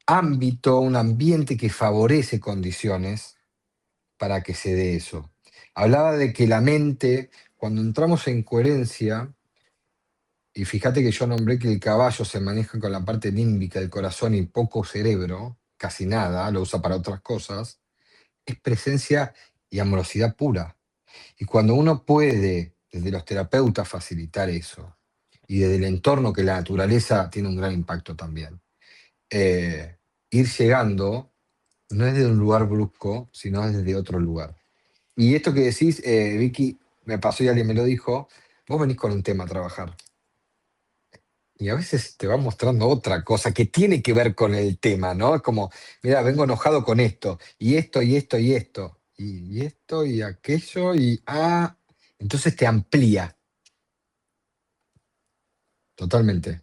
ámbito, un ambiente que favorece condiciones para que se dé eso. Hablaba de que la mente, cuando entramos en coherencia, y fíjate que yo nombré que el caballo se maneja con la parte límbica del corazón y poco cerebro, casi nada, lo usa para otras cosas, es presencia y amorosidad pura. Y cuando uno puede, desde los terapeutas, facilitar eso, y desde el entorno que la naturaleza tiene un gran impacto también, eh, ir llegando no es de un lugar brusco, sino es desde otro lugar. Y esto que decís, Vicky, me pasó y alguien me lo dijo, vos venís con un tema a trabajar. Y a veces te va mostrando otra cosa que tiene que ver con el tema, ¿no? Es como, mira, vengo enojado con esto, y esto, y esto, y esto, y esto, y aquello, y entonces te amplía totalmente.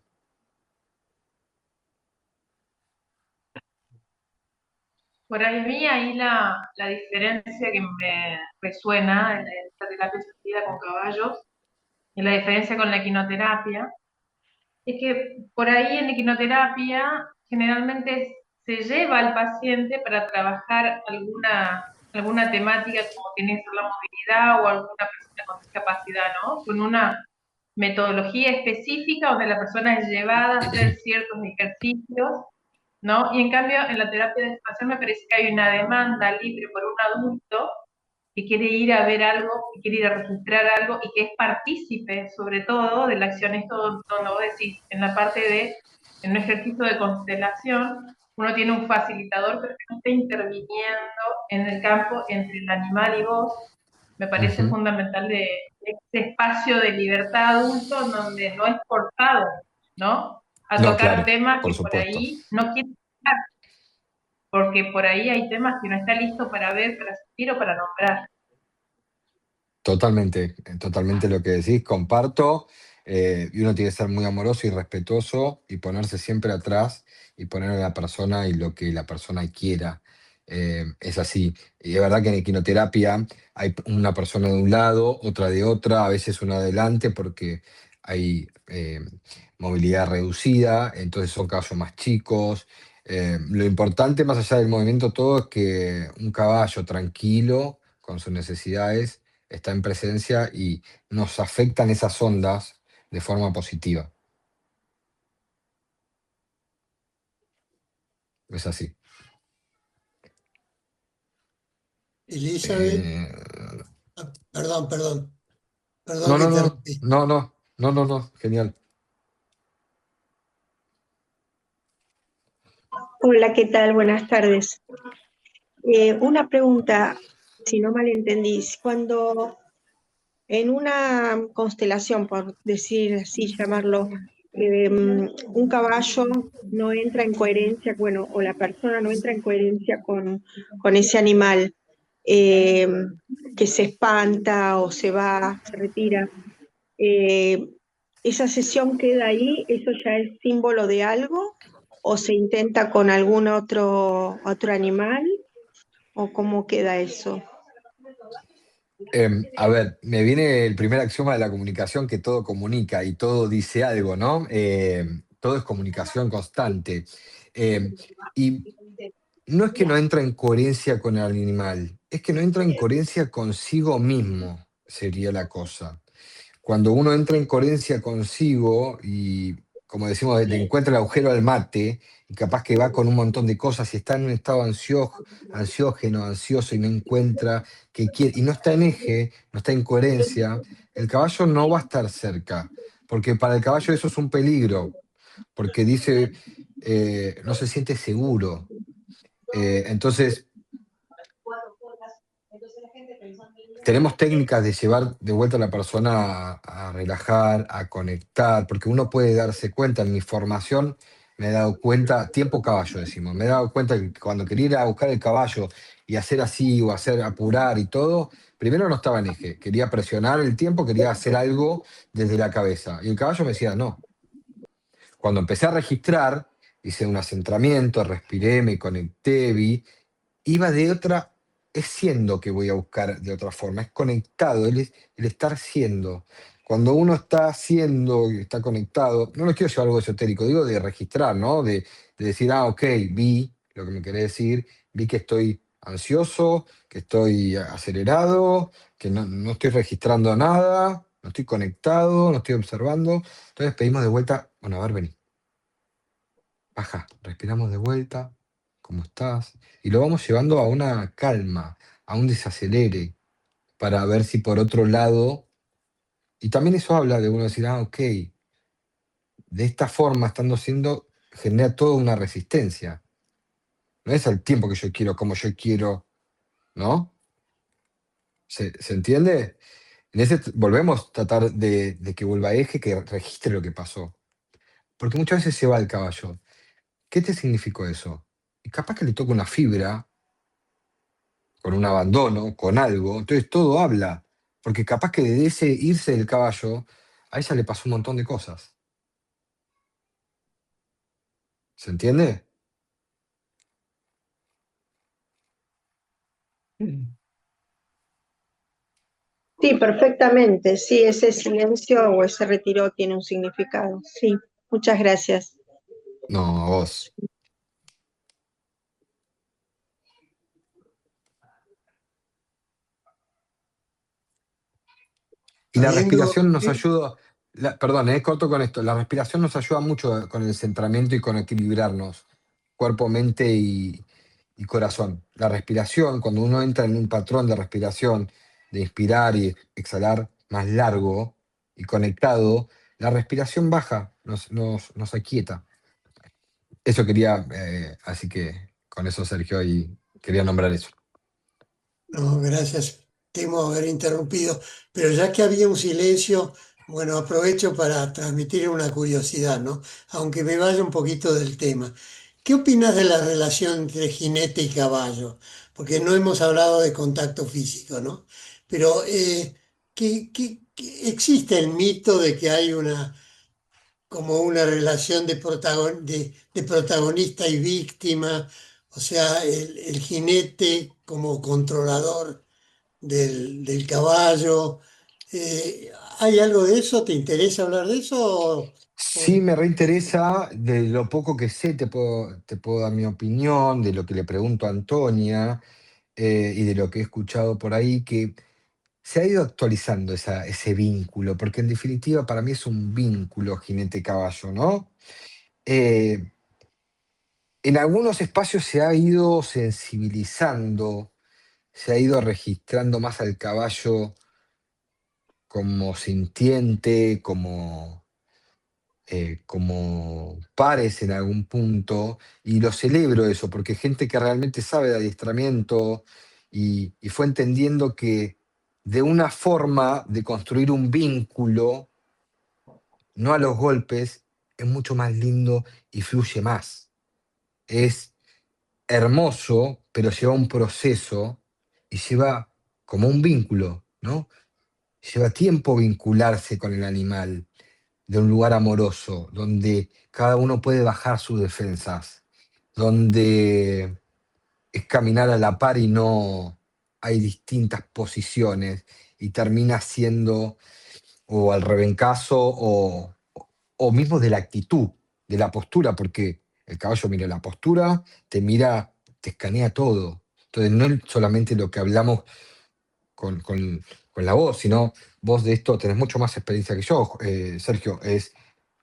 Por ahí, la diferencia que me resuena en esta terapia asistida con caballos y la diferencia con la equinoterapia es que por ahí en equinoterapia generalmente se lleva al paciente para trabajar alguna temática como tiene que ser la movilidad o alguna persona con discapacidad, ¿no? Con una metodología específica donde la persona es llevada a hacer ciertos ejercicios, ¿no? Y en cambio en la terapia de espacial me parece que hay una demanda libre por un adulto que quiere ir a ver algo, que quiere ir a registrar algo y que es partícipe, sobre todo, de la acción. Esto donde vos decís, en la parte de, en un ejercicio de constelación, uno tiene un facilitador, pero que no está interviniendo en el campo entre el animal y vos. Me parece fundamental de ese espacio de libertad adulto en donde no es forzado, ¿no? A No, tocar claro, temas por que por supuesto. ahí no quiere tocar, porque por ahí hay temas que no está listo para ver, para sentir o para nombrar. Totalmente, totalmente lo que decís, comparto, y uno tiene que ser muy amoroso y respetuoso y ponerse siempre atrás y poner a la persona y lo que la persona quiera. Es así. Y es verdad que en equinoterapia hay una persona de un lado, otra de otra, a veces una adelante porque hay movilidad reducida, entonces son caballos más chicos. Lo importante, más allá del movimiento todo, es que un caballo tranquilo, con sus necesidades, está en presencia y nos afectan esas ondas de forma positiva. Es así. Elizabeth, Eh, perdón, perdón no, que no, no, interrumpí. no, no, no, no, no, genial. Hola, ¿qué tal? Buenas tardes. Una pregunta, si no malentendís, cuando en una constelación, por decir así, llamarlo, un caballo no entra en coherencia, bueno, o la persona no entra en coherencia con ese animal, eh, que se espanta o se va, se retira, eh, ¿esa sesión queda ahí? ¿Eso ya es símbolo de algo? ¿O se intenta con algún otro animal? ¿O cómo queda eso? A ver, me viene el primer axioma de la comunicación que todo comunica y todo dice algo, ¿no? Todo es comunicación constante. Eh, y no es que no entra en coherencia con el animal, es que no entra en coherencia consigo mismo, sería la cosa. Cuando uno entra en coherencia consigo y, como decimos, le encuentra el agujero al mate, y capaz que va con un montón de cosas y está en un estado ansiógeno, ansioso y no encuentra que quiere, y no está en eje, no está en coherencia, el caballo no va a estar cerca, porque para el caballo eso es un peligro, porque dice, no se siente seguro. Entonces, tenemos técnicas de llevar de vuelta a la persona a relajar, a conectar, porque uno puede darse cuenta, en mi formación me he dado cuenta, tiempo caballo decimos, me he dado cuenta que cuando quería ir a buscar el caballo y hacer así o hacer apurar y todo, primero no estaba en eje, quería presionar el tiempo, quería hacer algo desde la cabeza. Y el caballo me decía, no. Cuando empecé a registrar, hice un asentamiento, respiré, me conecté, vi, iba de otra, es siendo que voy a buscar de otra forma, es conectado, el estar siendo. Cuando uno está siendo y está conectado, no lo quiero llevar a algo esotérico, digo de registrar, ¿no? De decir, ah, ok, vi lo que me querés decir, vi que estoy ansioso, que estoy acelerado, que no estoy registrando nada, no estoy conectado, no estoy observando. Entonces pedimos de vuelta, bueno, a ver, vení. Baja, respiramos de vuelta, ¿cómo estás? Y lo vamos llevando a una calma, a un desacelere, para ver si por otro lado, y también eso habla de uno decir, ah, ok, de esta forma, estando siendo, genera toda una resistencia. No es al tiempo que yo quiero, como yo quiero, ¿no? ¿Se entiende? Volvemos a tratar de que vuelva a eje, que registre lo que pasó. Porque muchas veces se va el caballo. ¿Qué te significó eso? Y capaz que le toca una fibra con un abandono, con algo, entonces todo habla, porque capaz que de ese irse del caballo, a ella le pasó un montón de cosas. ¿Se entiende? Sí, perfectamente. Sí, ese silencio o ese retiro tiene un significado. Sí, muchas gracias. No, a vos. Y la Habiendo, respiración nos ayuda, perdón, corto con esto, la respiración nos ayuda mucho con el centramiento y con equilibrarnos, cuerpo, mente y corazón. La respiración, cuando uno entra en un patrón de respiración, de inspirar y exhalar más largo y conectado, la respiración baja, nos aquieta. Eso quería, así que con eso, Sergio, y quería nombrar eso. no, gracias, temo haber interrumpido, pero ya que había un silencio, bueno, aprovecho para transmitir una curiosidad, ¿no? Aunque me vaya un poquito del tema. ¿Qué opinas de la relación entre jinete y caballo? Porque no hemos hablado de contacto físico, ¿no? Pero existe el mito de que hay como una relación de protagonista y víctima, o sea, el jinete como controlador del caballo. ¿Hay algo de eso? ¿Te interesa hablar de eso? Sí, me reinteresa, de lo poco que sé, te puedo dar mi opinión, de lo que le pregunto a Antonia, y de lo que he escuchado por ahí, que se ha ido actualizando ese vínculo, porque en definitiva para mí es un vínculo jinete-caballo, ¿no? Eh, en algunos espacios se ha ido sensibilizando, se ha ido registrando más al caballo como sintiente, como pares en algún punto, y lo celebro eso, porque gente que realmente sabe de adiestramiento y fue entendiendo que de una forma de construir un vínculo, no a los golpes, es mucho más lindo y fluye más. Es hermoso, pero lleva un proceso y lleva como un vínculo, ¿no? Lleva tiempo vincularse con el animal de un lugar amoroso, donde cada uno puede bajar sus defensas, donde es caminar a la par y no hay distintas posiciones y termina siendo o al rebencazo o mismo de la actitud, de la postura, porque el caballo mira la postura, te mira, te escanea todo. Entonces no es solamente lo que hablamos con la voz, sino vos de esto tenés mucho más experiencia que yo, Sergio,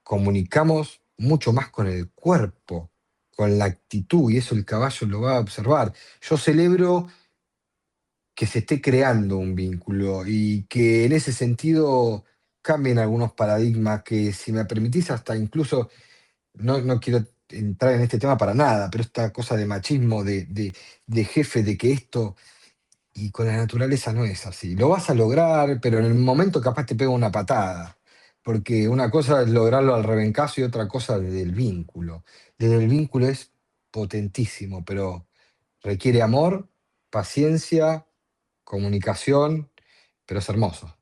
comunicamos mucho más con el cuerpo, con la actitud, y eso el caballo lo va a observar. Yo celebro que se esté creando un vínculo y que en ese sentido cambien algunos paradigmas que, si me permitís, hasta incluso, no quiero entrar en este tema para nada, pero esta cosa de machismo, de jefe, de que esto, y con la naturaleza no es así. Lo vas a lograr, pero en el momento capaz te pega una patada, porque una cosa es lograrlo al rebencazo y otra cosa desde el vínculo. Desde el vínculo es potentísimo, pero requiere amor, paciencia, comunicación, pero es hermoso.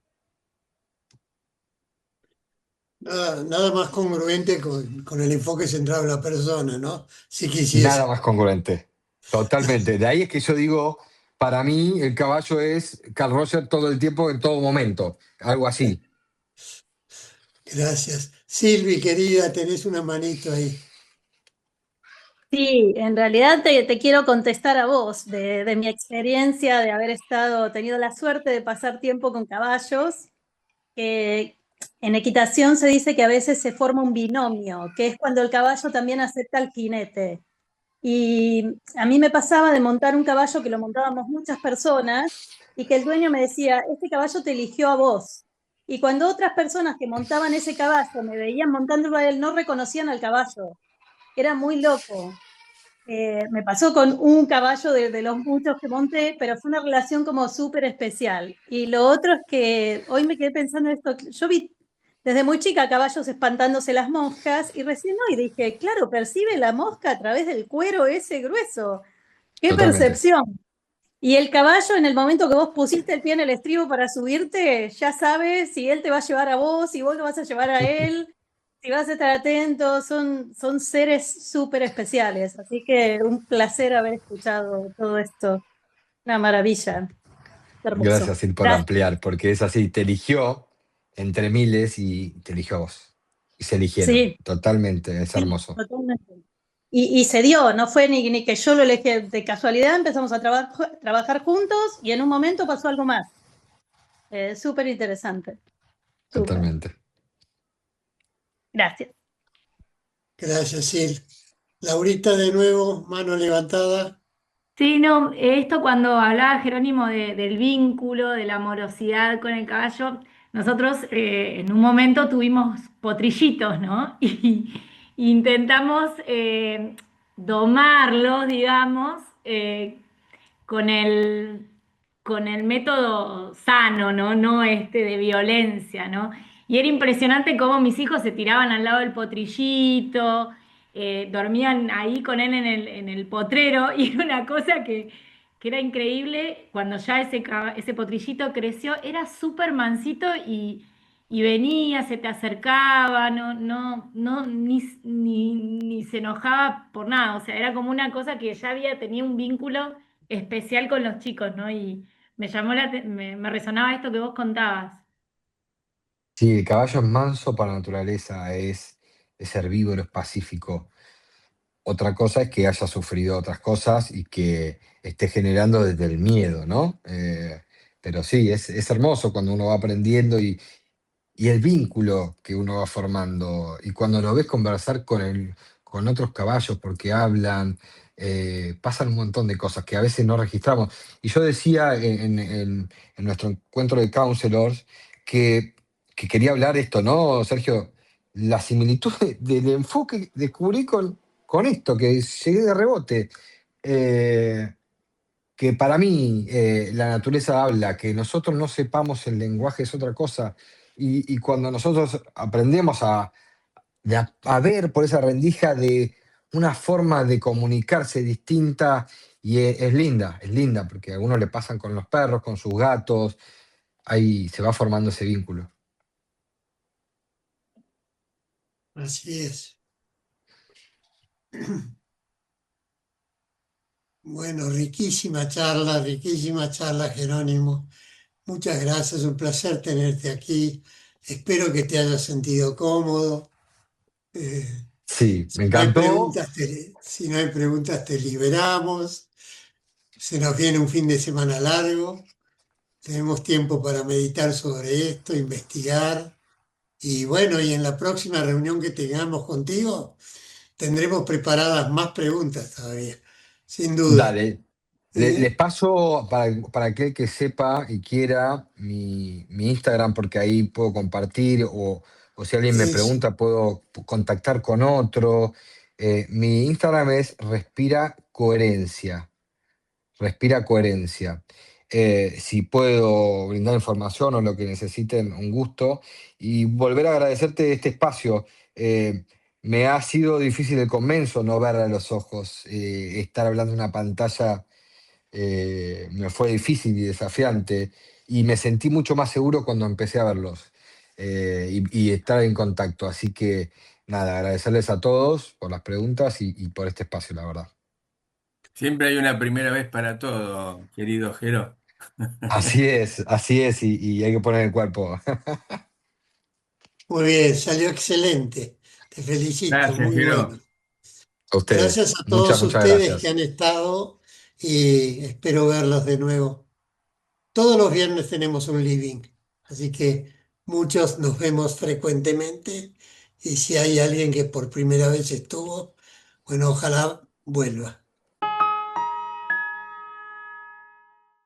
Nada más congruente con el enfoque centrado en la persona, ¿no? Si Nada quisiese. más congruente. Totalmente. De ahí es que yo digo, para mí el caballo es Carl Roger todo el tiempo, en todo momento. Algo así. Gracias. Silvi, querida, tenés una manito ahí. Sí, en realidad te quiero contestar a vos de mi experiencia de haber tenido la suerte de pasar tiempo con caballos, que en equitación se dice que a veces se forma un binomio, que es cuando el caballo también acepta al jinete. Y a mí me pasaba de montar un caballo que lo montábamos muchas personas y que el dueño me decía, este caballo te eligió a vos. Y cuando otras personas que montaban ese caballo me veían montándolo a él, no reconocían al caballo. Era muy loco. Me pasó con un caballo de los muchos que monté, pero fue una relación como súper especial. Y lo otro es que hoy me quedé pensando en esto. Yo vi desde muy chica caballos espantándose las moscas y recién hoy dije, claro, percibe la mosca a través del cuero ese grueso. ¡Qué Totalmente. percepción! Y el caballo, en el momento que vos pusiste el pie en el estribo para subirte, ya sabes si él te va a llevar a vos, si vos lo vas a llevar a él, si vas a estar atento. Son seres súper especiales. Así que un placer haber escuchado todo esto. Una maravilla. Hermoso. Gracias, Sil, por Gracias. ampliar, porque es así, te eligió entre miles y te eligió a vos. Y se eligieron, Sí, totalmente, es sí, hermoso. totalmente. Y se dio, no fue ni que yo lo elegí de casualidad, empezamos a trabajar juntos y en un momento pasó algo más. Súper interesante. Súper. Totalmente. Gracias. Gracias, Sil. Laurita, de nuevo, mano levantada. Sí, no, esto cuando hablaba Jerónimo del vínculo, de la amorosidad con el caballo, nosotros en un momento tuvimos potrillitos, ¿no? Y intentamos domarlos, digamos, con con el método sano, ¿no? No este de violencia, ¿no? Y era impresionante cómo mis hijos se tiraban al lado del potrillito, dormían ahí con él en el potrero, y era una cosa que era increíble. Cuando ya ese potrillito creció, era súper mansito y venía, se te acercaba, ni se enojaba por nada. O sea, era como una cosa que ya tenía un vínculo especial con los chicos, ¿no? Y me resonaba esto que vos contabas. Sí, el caballo es manso para naturaleza, es herbívoro, es pacífico. Otra cosa es que haya sufrido otras cosas y que esté generando desde el miedo, ¿no? Pero sí, es hermoso cuando uno va aprendiendo y el vínculo que uno va formando. Y cuando lo ves conversar con otros caballos porque hablan, pasan un montón de cosas que a veces no registramos. Y yo decía en nuestro encuentro de counselors que quería hablar esto, ¿no, Sergio? La similitud del enfoque descubrí con esto, que llegué de rebote. Eh, que para mí la naturaleza habla, que nosotros no sepamos el lenguaje es otra cosa. Y cuando nosotros aprendemos a ver por esa rendija de una forma de comunicarse distinta, y es linda, porque a uno le pasan con los perros, con sus gatos, ahí se va formando ese vínculo. Así es. Bueno, riquísima charla, Jerónimo. Muchas gracias, un placer tenerte aquí. Espero que te hayas sentido cómodo. Eh, Sí, me si no hay encantó. preguntas, si no hay preguntas, te liberamos. Se nos viene un fin de semana largo. Tenemos tiempo para meditar sobre esto, investigar. Y bueno, y en la próxima reunión que tengamos contigo, tendremos preparadas más preguntas todavía, sin duda. Dale. Les ¿Eh? paso para aquel que sepa y quiera mi Instagram, porque ahí puedo compartir o si alguien me Eso. pregunta, puedo contactar con otro. Mi Instagram es Respira Coherencia. Respira Coherencia. Si puedo brindar información o lo que necesiten, un gusto. Y volver a agradecerte este espacio. Me ha sido difícil el comienzo no ver a los ojos, estar hablando en una pantalla me fue difícil y desafiante y me sentí mucho más seguro cuando empecé a verlos y estar en contacto. Así que nada, agradecerles a todos por las preguntas y por este espacio, la verdad. Siempre hay una primera vez para todo, querido Jero. Así es y hay que poner el cuerpo. Muy bien, salió excelente. Te felicito, Gracias, muy bueno. Jero. A ustedes. Gracias a todos Muchas ustedes que gracias. han estado y espero verlos de nuevo. Todos los viernes tenemos un living, así que muchos nos vemos frecuentemente y si hay alguien que por primera vez estuvo, bueno, ojalá vuelva.